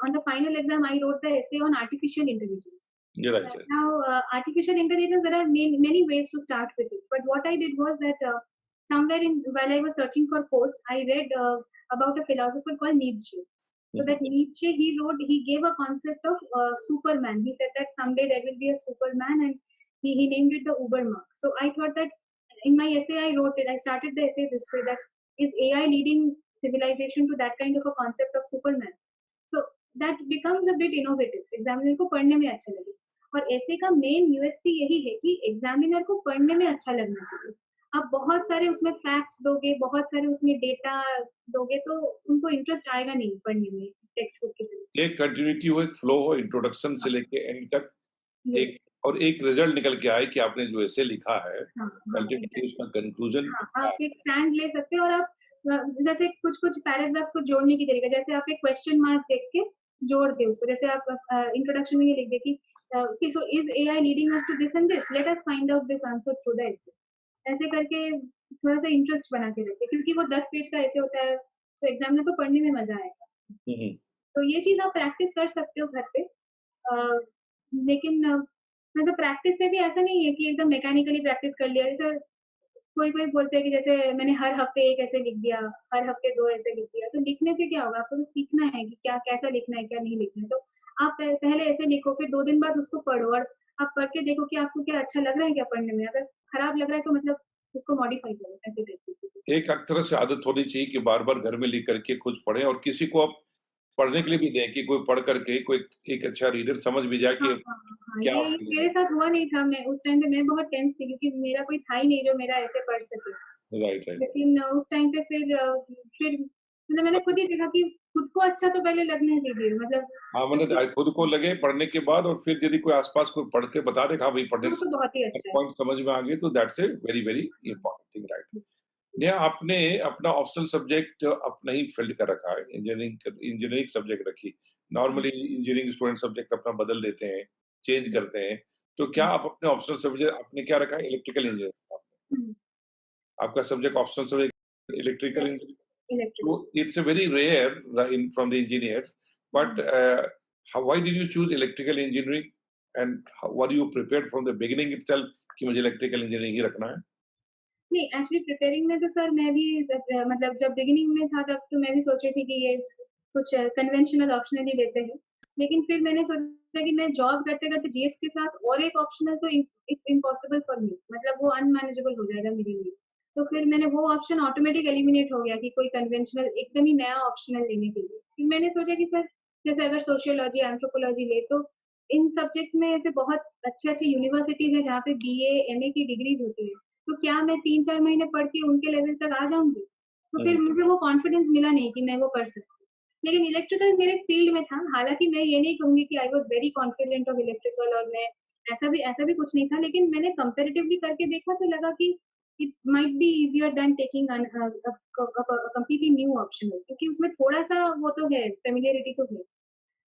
on the final exam I wrote the essay on artificial intelligence. Right. Now artificial intelligence, there are many ways to start with it, but what I did was that somewhere while I was searching for quotes, I read about a philosopher called Nietzsche. So that Nietzsche, he gave a concept of Superman. He said that someday there will be a Superman, and he named it the Ubermark. So I thought that in my essay I wrote it, I started the essay this way, that is AI leading civilization to that kind of a concept of Superman. So that becomes a bit innovative. Examiner को पढ़ने में अच्छा लगे, और ऐसे का main USP यही है कि एग्जामिनर को पढ़ने में अच्छा लगना चाहिए। आप बहुत सारे उसमें फैक्ट्स दोगे, बहुत सारे उसमें डेटा दोगे, तो उनको इंटरेस्ट आएगा नहीं पढ़ने में टेक्स्ट बुक की तरह। एक कंटिन्यूटी हो, एक फ्लो हो, इंट्रोडक्शन से लेके एंड तक, एक और एक रिजल्ट निकल के आए कि आपने जो ऐसे लिखा है, अल्टीमेटली उसका कंक्लूजन। आप एक स्टैंड ले सकते हो, और आप जैसे कुछ पैराग्राफ्स को जोड़ने की तरीका, जैसे आप एक क्वेश्चन मार्क देख के जोड़ दे उसको, जैसे आप इंट्रोडक्शन में ये लिख दे कि so is AI leading us to this and this, let us find out this answer through the essay. ऐसे करके थोड़ा सा इंटरेस्ट बना के रखते, क्योंकि वो 10 पेज का ऐसे होता है, तो एग्जाम में तो पढ़ने में मजा आएगा। तो ये चीज आप प्रैक्टिस कर सकते हो घर पे, लेकिन मतलब प्रैक्टिस से भी ऐसा नहीं है कि एकदम मैकेनिकली प्रैक्टिस कर लिया। जैसे कोई बोलते हैं कि जैसे मैंने हर हफ्ते एक ऐसे लिख दिया, हर हफ्ते 2 ऐसे लिख दिया, तो लिखने से क्या होगा? आपको तो सीखना है कि क्या कैसा लिखना है, क्या नहीं लिखना है। तो आप पहले ऐसे लिखो, फिर 2 दिन बाद उसको पढ़ो, और आप पढ़ के देखो कि आपको क्या अच्छा लग रहा है क्या पढ़ने में। अगर खराब लग रहा है तो मतलब उसको मॉडिफाई करो, ऐसे टाइप की। एक तरह से आदत होनी चाहिए कि बार-बार घर में लिख करके खुद पढ़ें, और किसी को आप पढ़ने के लिए भी दें कि कोई पढ़ करके कोई एक अच्छा रीडर समझ भी जाए हाँ, कि हाँ, हाँ, क्या ये आपके मेरे लिए। साथ हुआ नहीं था। मैं उस टाइम पे मैं बहुत टेंस थी क्योंकि मेरा कोई था ही नहीं जो मेरा ऐसे पढ़ सके। Right, right. लेकिन उस टाइम पे फिर मतलब मैंने खुद ही देखा कि खुद को अच्छा तो पहले लगने दीजिए, मतलब हाँ, जब मतलब खुद को लगे पढ़ने के बाद, और फिर यदि कोई आस-पास कोई पढ़ के बता दे, हाँ भाई पढ़ने हाँ, से तो बहुत ही अच्छा है। पॉइंट समझ में आ गए, तो that's a very, very important thing, right. Neha, आपने अपना ऑप्शनल सब्जेक्ट अपना ही फ़ील्ड का रखा है, इंजीनियरिंग सब्जेक्ट रखी। हुँ, नॉर्मली इंजीनियरिंग स्टूडेंट सब्जेक्ट अपना बदल देते हैं, चेंज हुँ, करते हैं। तो क्या हुँ, आप अपने ऑप्शनल सब्जेक्ट आपने क्या रखा है? Electrical engineering. हुँ, आपका subject optional subject electrical engineering. So electrical. it's a very rare from the engineers, but hmm. why did you choose electrical engineering, and were you prepared from the beginning itself कि मुझे electrical engineering ही रखना है? नहीं, actually preparing में तो sir मैं भी मतलब जब बिगिनिंग में था तब तो मैं भी सोच रही थी कि ये कुछ कन्वेंशनल ऑप्शनल ही लेते हैं। लेकिन फिर मैंने सोचा कि मैं जॉब करते-करते जीएस के साथ और एक ऑप्शनल तो इट्स इम्पॉसिबल फॉर मी, मतलब वो अनमैनेजेबल हो जाएगा मेरे लिए। तो फिर मैंने वो ऑप्शन ऑटोमेटिक एलिमिनेट हो गया कि कोई कन्वेंशनल एकदम ही नया ऑप्शनल लेने के लिए। फिर मैंने सोचा कि सर जैसे अगर सोशियोलॉजी, एंथ्रोपोलॉजी ले तो इन सब्जेक्ट्स में ऐसे बहुत अच्छे-अच्छे यूनिवर्सिटीज़ हैं जहाँ पे बीए, एमए की डिग्रीज़ होती है। तो क्या मैं 3-4 महीने पढ़ के उनके लेवल तक आ जाऊँगी? तो फिर हुँ, मुझे वो कॉन्फिडेंस मिला नहीं कि मैं वो कर सकती हूँ। लेकिन इलेक्ट्रिकल मेरे फील्ड में था, हालाँकि मैं ये नहीं कहूँगी कि आई was very confident of electrical और मैं ऐसा भी कुछ नहीं था, लेकिन मैंने कंपैरेटिवली करके देखा तो लगा कि it might be easier than taking a completely new optional, क्योंकि उसमें थोड़ा-सा वो तो है, फ़ैमिलियरिटी तो है।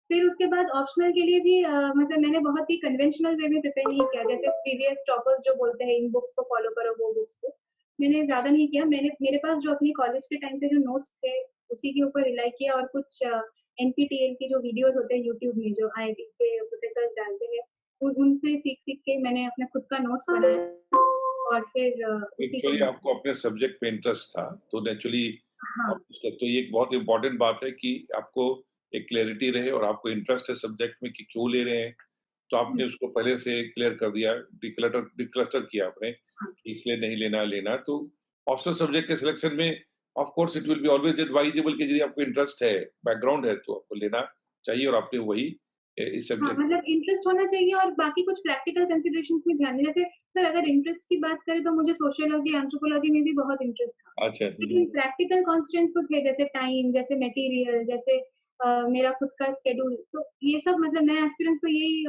फिर उसके बाद ऑप्शनल के लिए भी मतलब मैंने बहुत ही कन्वेंशनल वे में प्रिपेयर नहीं किया, जैसे प्रीवियस टॉपर्स जो बोलते हैं इन बुक्स को फॉलो करो, वो बुक्स को। मैंने ज़्यादा नहीं किया, मेरे पास जो अपनी कॉलेज के टाइम पे जो नोट्स थे, उसी के ऊपर रिलाई किया और कुछ एनपीटीईएल के जो वीडियोज़ होते हैं यूट्यूब में जो आईआईटी के प्रोफेसर्स डालते हैं, उनसे सीख-सीख के मैंने अपना खुद का नोट्स बनाया और फिर उसी को एक्चुअली आपको अपने सब्जेक्ट पे इंटरेस्ट था, तो नेचुरली हाँ, आप उसका, तो ये एक बहुत इम्पोर्टेंट बात है कि आपको एक क्लैरिटी रहे और आपको इंटरेस्ट है सब्जेक्ट में कि क्यों ले रहे हैं। तो हुँ, आपने उसको पहले से क्लियर कर दिया, डिक्लटर किया आपने हाँ, कि इसलिए नहीं लेना, लेना। तो ऑप्शनल सब्जेक्ट के सिलेक्शन में of course it will be always advisable कि यदि आपको इंटरेस्ट है, बैकग्राउंड है, तो आपको लेना चाहिए, और आपने वही इस हाँ, सब्जेक्ट। मतलब इंटरेस्ट होना चाहिए और बाकी कुछ प्रैक्टिकल कंसिडरेशंस भी ध्यान दें। जैसे सर अगर इंटरेस्ट की बात करें तो मुझे सोशियोलॉजी, एंथ्रोपोलॉजी में भी बहुत इंटरेस्ट था। अच्छा। लेकिन प्रैक्टिकल कंस्ट्रेंट्स तो थे, जैसे टाइम, जैसे मटेरियल, जैसे मेरा खुद का शेड्यूल। तो ये सब मतलब मैं एस्पिरेंट्स को यही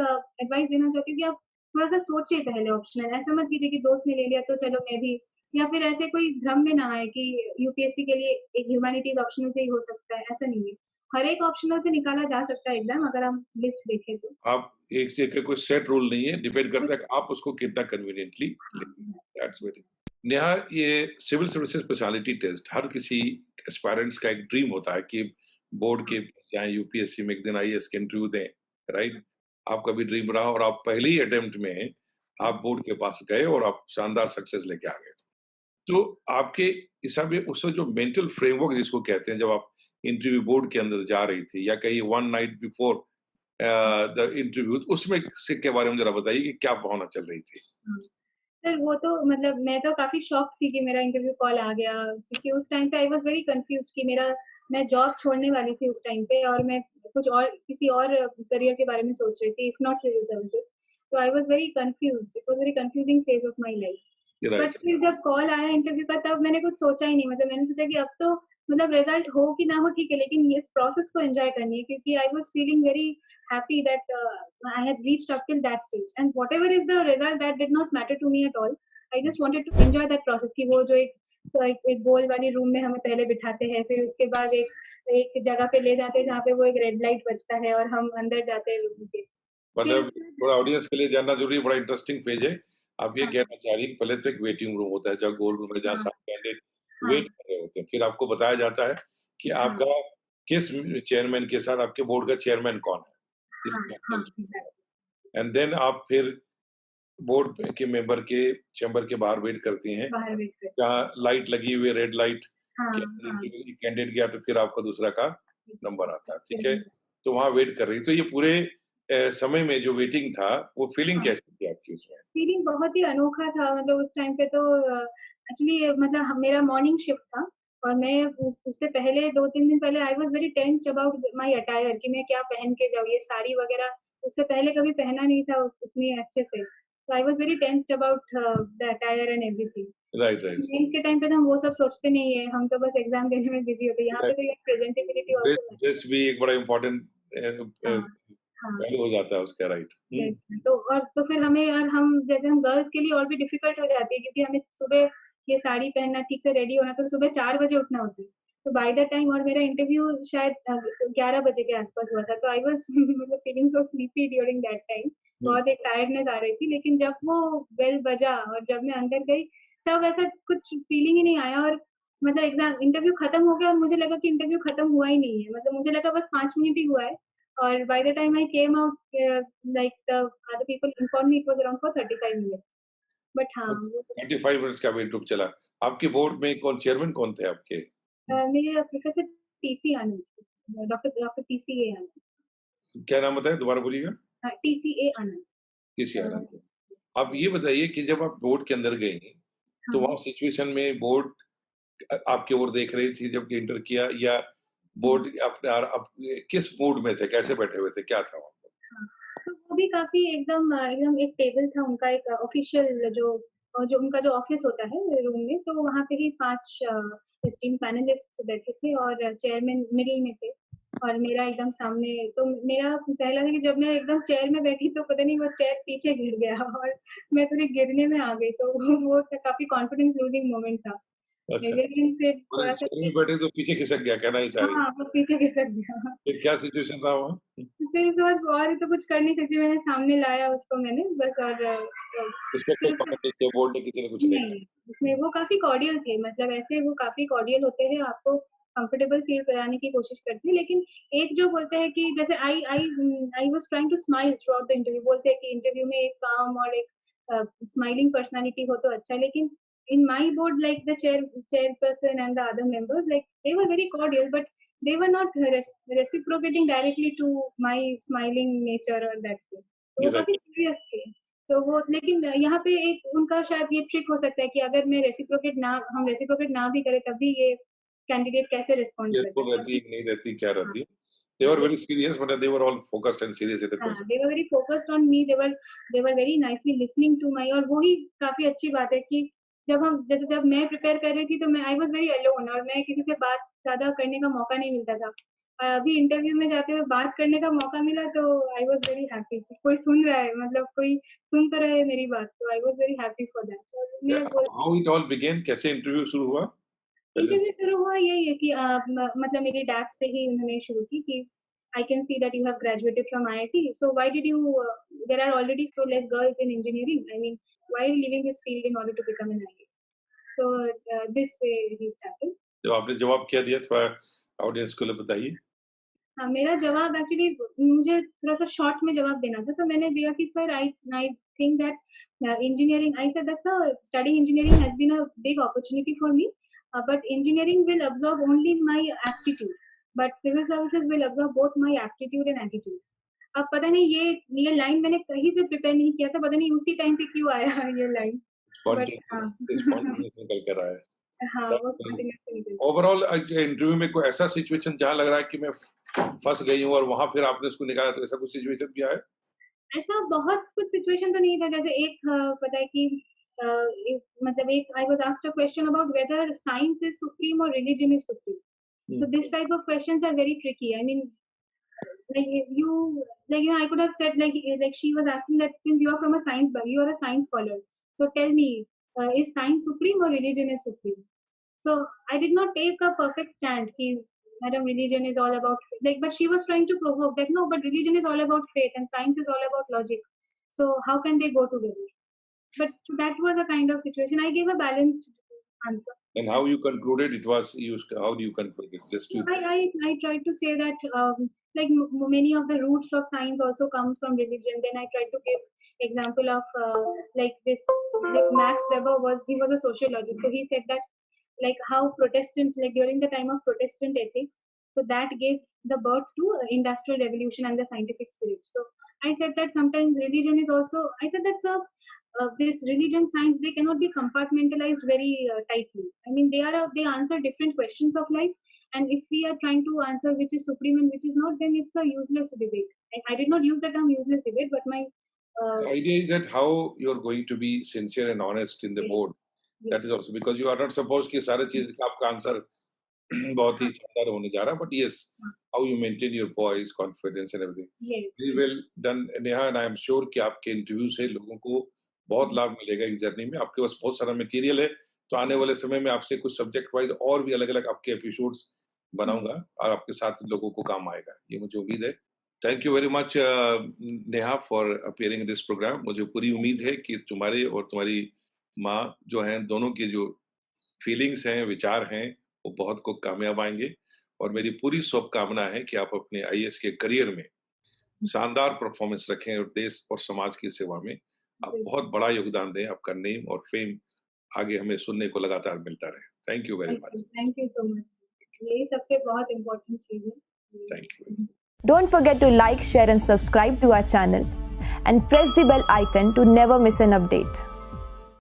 एडवाइस देना चाहती हूँ कि आप थोड़ा-सा सोचिए पहले ऑप्शनल। ऐसा मत कीजिए कि दोस्त ने ले लिया तो चलो मैं भी, या फिर ऐसे कोई भ्रम में ना आए कि यूपीएससी के लिए एक ह्यूमैनिटीज़ ऑप्शनल से ही हो सकता है, ऐसा नहीं है। हर एक ऑप्शनल से निकाला जा सकता है एग्ज़ाम, अगर हम लिस्ट देखें तो। आप एक से एक कोई सेट रूल नहीं है, डिपेंड कुछ करता है कि आप उसको कितना कन्वीनिएंटली लें। हाँ, दैट्स वेरी। नेहा, ये सिविल सर्विसेज स्पेशलिटी टेस्ट हर किसी एस्पायरेंट्स का एक ड्रीम होता है कि बोर्ड हाँ, के जाएँ, यूपीएससी में एक दिन आईएएस का इंटरव्यू दें, राइट? आपका भी ड्रीम रहा और आप पहले ही अटेम्प्ट में आप बोर्ड के पास गए और आप शानदार सक्सेस लेके आ गए। तो आपके हिसाब में उसका जो मेंटल फ्रेमवर्क जिसको कहते हैं, जब आप इंटरव्यू बोर्ड के अंदर जा रही थी या कहीं one night before the interview, उसमें से के बारे में ज़रा बताइए कि क्या भावना चल रही थी? हाँ। सर वो तो मतलब मैं तो काफ़ी शॉक्ड थी कि मेरा इंटरव्यू कॉल आ गया, क्योंकि उस टाइम पे आई वाज़ वेरी कन्फ्यूज़्ड कि मैं जॉब छोड़ने वाली थी उस टाइम पे और मैं कुछ और किसी और करियर के बारे में सोच रही थी, इफ नॉट सिविल सर्विसेज़। तो I was very confused, it was very confusing phase of my life. But right. फिर जब कॉल आया इंटरव्यू का तब मैंने कुछ सोचा ही नहीं, मतलब मैंने सोचा कि अब तो मतलब रिजल्ट हो कि ना हो ठीक है, लेकिन इस प्रोसेस को एन्जॉय करनी है, क्योंकि I was feeling very happy that I had reached up till that stage, and whatever is the result that did not matter to me at all. I just wanted to enjoy that process कि वो जो एक गोल वाली room में हमें पहले बिठाते हैं, फिर उसके बाद एक एक जगह पे ले जाते हैं जहाँ पे वो एक रेड लाइट बजता है और हम अंदर जाते हैं रूम के। फिर मतलब उसके बाद थोड़ा ऑडियंस के लिए जानना ज़रूरी है, बड़ा इंटरेस्टिंग फ़ेज़ है। आप ये हाँ, कहना चाह रही हैं, पहले तो एक वेटिंग रूम होता है, जहाँ गोल रूम है, जहाँ हाँ, सारे कैंडिडेट हाँ, वेट कर रहे होते हैं। फिर आपको बताया जाता है कि हाँ, आपका किस चेयरमैन के साथ आपके बोर्ड का चेयरमैन कौन है, हाँ, जिसमें आप हाँ, मिल, एग्ज़ैक्टली। एंड देन आप फिर बोर्ड के मेंबर के चैम्बर के बाहर वेट करती हैं, बाहर वेट करते हैं। जहाँ लाइट लगी हुई है, रेड लाइट, हाँ, कि हाँ, कैंडिडेट गया तो फिर आपका दूसरा का नंबर आता है, ठीक है? फिर तो वहाँ वेट कर रही, तो ये पूरे समय में जो वेटिंग था, वो फीलिंग हाँ। कैसी थी आपकी उसमें? फीलिंग बहुत ही अनोखा था, मतलब उस टाइम पे तो एक्चुअली मतलब मेरा मॉर्निंग शिफ्ट था और मैं उससे पहले 2-3 दिन पहले आई was very tensed about my attire कि मैं क्या पहन के जाऊँ, ये साड़ी वगैरह उससे पहले कभी पहना नहीं था उतनी अच्छे से। तो I was very tensed about the attire and everything. Right, right. Mains के टाइम पे तो हम वो सब सोचते नहीं है, हम तो बस एग्ज़ाम देने में बिज़ी होते हैं। यहाँ पे तो ये प्रेज़ेंटेबिलिटी ड्रेस ऑल्सो मैटर्स। ड्रेस भी एक बड़ा इम्पोर्टेंट हाँ, हाँ। पहलू हो जाता है उसका, राइट। तो फिर हमें और हम जैसे हम गर्ल्स के लिए और भी डिफिकल्ट हो जाती है क्योंकि हमें सुबह ये साड़ी पहनना, ठीक से रेडी होना, तो सुबह 4 बजे उठना होता है। तो बाय द टाइम और मेरा इंटरव्यू शायद 11 बजे के आस-पास हुआ था, तो आई वाज़ मतलब feeling so sleepy during that time. बहुत एक टायर्डनेस आ रही थी, लेकिन जब वो बेल बजा और जब मैं अंदर गई, तब ऐसा कुछ फीलिंग ही नहीं आया और मतलब एग्ज़ाम इंटरव्यू खत्म हो गया और मुझे लगा कि इंटरव्यू खत्म हुआ ही नहीं है। मतलब मुझे लगा बस 5 मिनट ही हुआ है और by the time I came out like the other people informed me it was around for 35 minutes. But हाँ, वो तो 45 मिनट्स का वेट ग्रुप चला। आपके बोर्ड में कौन चेयरमैन कौन थे आपके? मेरे प्रोफेसर टीसी आनंद, डॉक्टर डॉक्टर टीसीए आनंद, क्या नाम बताएँ, दोबारा बोलिएगा? टीसीए आनंद। किसी अ, आनंद। आप ये बताइए कि जब आप बोर्ड के अंदर गईं, तो हाँ, वहाँ सिचुएशन में बोर्ड आपकी ओर देख रही थी जब एंटर किया, या बोर्ड अपने आप किस मूड में थे? कैसे बैठे हुए थे? क्या था वहाँ पर? हाँ। तो वो भी काफ़ी एकदम एक टेबल था उनका एक ऑफ़िशियल जो उनका जो ऑफ़िस होता है रूम में, तो वहाँ पे ही 5 एस्टीम्ड पैनलिस्ट्स बैठे थे और चेयरमैन मिडल में थे और मेरा एकदम सामने तो मेरा पहला था कि जब मैं एकदम चेयर में बैठी तो पता नहीं वो चेयर पीछे गिर गया और मैं थोड़ी गिरने में आ गई, तो वो काफ़ी कॉन्फिडेंस लूज़िंग मोमेंट था। अच्छा, लेकिन फिर मतलब थोड़ा-सा चेयर में बैठे तो पीछे खिसक गया, कहना ये चाह रही हाँ, हैं। वो पीछे खिसक गया। फिर क्या सिचुएशन था वहाँ? फिर उसके बाद और तो कुछ कर नहीं सकती, मैंने सामने लाया उसको मैंने बस और उसको कोई फिर पकड़ नहीं किया, बोर्ड ने किसी ने कुछ नहीं नहीं, उसमें वो काफ़ी कॉर्डियल थे, मतलब ऐसे वो काफ़ी कॉर्डियल होते हैं, आपको कंफर्टेबल फ़ील कराने की कोशिश करते हैं। लेकिन एक जो बोलते हैं कि जैसे I was trying to smile throughout the interview, बोलते हैं कि इंटरव्यू में एक काम और एक स्माइलिंग पर्सनैलिटी हो तो अच्छा है, लेकिन in my board like the chairperson and the other members, like they were very cordial, but they were not reciprocating directly to my smiling nature or that way. तो ये वो काफ़ी राइट। सीरियस थे। तो वो लेकिन यहाँ पे एक उनका शायद ये ट्रिक हो सकता है कि अगर हम रेसिप्रोकेट ना भी करें तब भी ये कैंडिडेट कैसे रिस्पॉन्ड कर केयरफुल सकता रहती है। है कि नहीं रहती, क्या हाँ, रहती है? They were हाँ, very serious, but they were all focused and serious in the हाँ, question. they were very focused on me, they were very nicely listening to my और वो ही काफ़ी अच्छी बात है कि जब मैं प्रिपेयर कर रही थी तो मैं आई वाज़ वेरी अलोन और मैं किसी से बात ज़्यादा करने का मौका नहीं मिलता था। अभी इंटरव्यू में जाते हुए बात करने का मौका मिला तो आई वाज़ वेरी हैप्पी कि कोई सुन रहा है, मतलब कोई सुन तो रहा है मेरी बात, तो I was very happy for that और Yeah, मैं बोल how it all began? कैसे इंटरव्यू शुरू हुआ? पहले इंटरव्यू शुरू हुआ यही है कि मतलब मेरी डैट से ही उन्होंने शुरू की कि I can see that you have graduated from IIT, so why did you there are already so less girls in engineering, I mean why are you leaving this field in order to become an IIT, so this way he started. जब आपने जवाब क्या दिया, थोड़ा audience को बताइए? हाँ, मेरा जवाब एक्चुअली मुझे थोड़ा-सा शॉर्ट में जवाब देना था, तो मैंने दिया कि sir I think that engineering, I said that sir, studying engineering has been a big opportunity for me, but engineering will absorb only my aptitude, but civil services will absorb both my aptitude and attitude. अब पता नहीं ये line मैंने कहीं से prepare नहीं किया था, पता नहीं उसी टाइम पे क्यों आया ये लाइन, बट हाँ। स्पॉन्टेनियस निकल कर आया है। हाँ, वो That's स्पॉन्टेनियस निकल ओवरऑल इंटरव्यू में कोई ऐसा सिचुएशन जहाँ लग रहा है कि मैं फँस गई हूँ और वहाँ फिर आपने उसको निकाला, तो ऐसा कुछ सिचुएशन भी आया? ऐसा बहुत कुछ सिचुएशन तो नहीं था, जैसे एक पता है कि मतलब एक I was asked a question about whether science is supreme और religion is supreme. Hmm. So this type of questions are very tricky. I mean, like I could have said like she was asking that since you are from a you are a science scholar. So tell me, is science supreme or religion is supreme? So I did not take a perfect stand. Madam, religion is all about but she was trying to provoke that no, but religion is all about faith and science is all about logic. So how can they go together? But so that was a kind of situation. I gave a balanced answer. And how you concluded it was used? How do you conclude it? Just to I tried to say that like many of the roots of science also comes from religion. Then I tried to give example of like this like Max Weber he was a sociologist, so he said that like how Protestant, like during the time of Protestant ethics, So that gave the birth to industrial revolution and the scientific spirit. So I said that sometimes religion is also, I said that this religion science, they cannot be compartmentalized very tightly. I mean, they answer different questions of life, and if we are trying to answer which is supreme and which is not, then it's a useless debate. I did not use the term useless debate, but my The idea is that how you're going to be sincere and honest in the Yes. board. That is also because you are not supposed कि सारे चीज का आपका answer बहुत ही शानदार होने जा रहा है, but yes, how you maintain your poise, confidence and everything. yes, Very well done, Neha, and I am sure कि आपके इंटरव्यू से लोगों को बहुत लाभ मिलेगा इस जर्नी में. आपके पास बहुत सारा मटेरियल है, तो आने वाले समय में आपसे कुछ सब्जेक्ट वाइज और भी अलग-अलग आपके एपिसोड्स बनाऊंगा और आपके साथ लोगों को काम आएगा. ये मुझे उम्मीद है. Thank you very much Neha for appearing in this programme. मुझे पूरी उम्मीद है कि तुम्हारे और तुम्हारी माँ जो हैं, दोनों के जो फीलिंग्स हैं, विचार हैं, वो बहुत को कामयाब आएंगे. और मेरी पूरी शुभकामना है कि आप अपने आईएएस के करियर में शानदार परफॉर्मेंस रखें और देश और समाज की सेवा में आप बहुत बड़ा योगदान दें. आपका नेम और फेम आगे हमें सुनने को लगातार मिलता रहे. Thank you very much. Thank you so much. यही सबसे बहुत इम्पोर्टेंट चीज है. Thank you. Don't forget to like, share and subscribe to our channel and press the bell icon to never miss an update.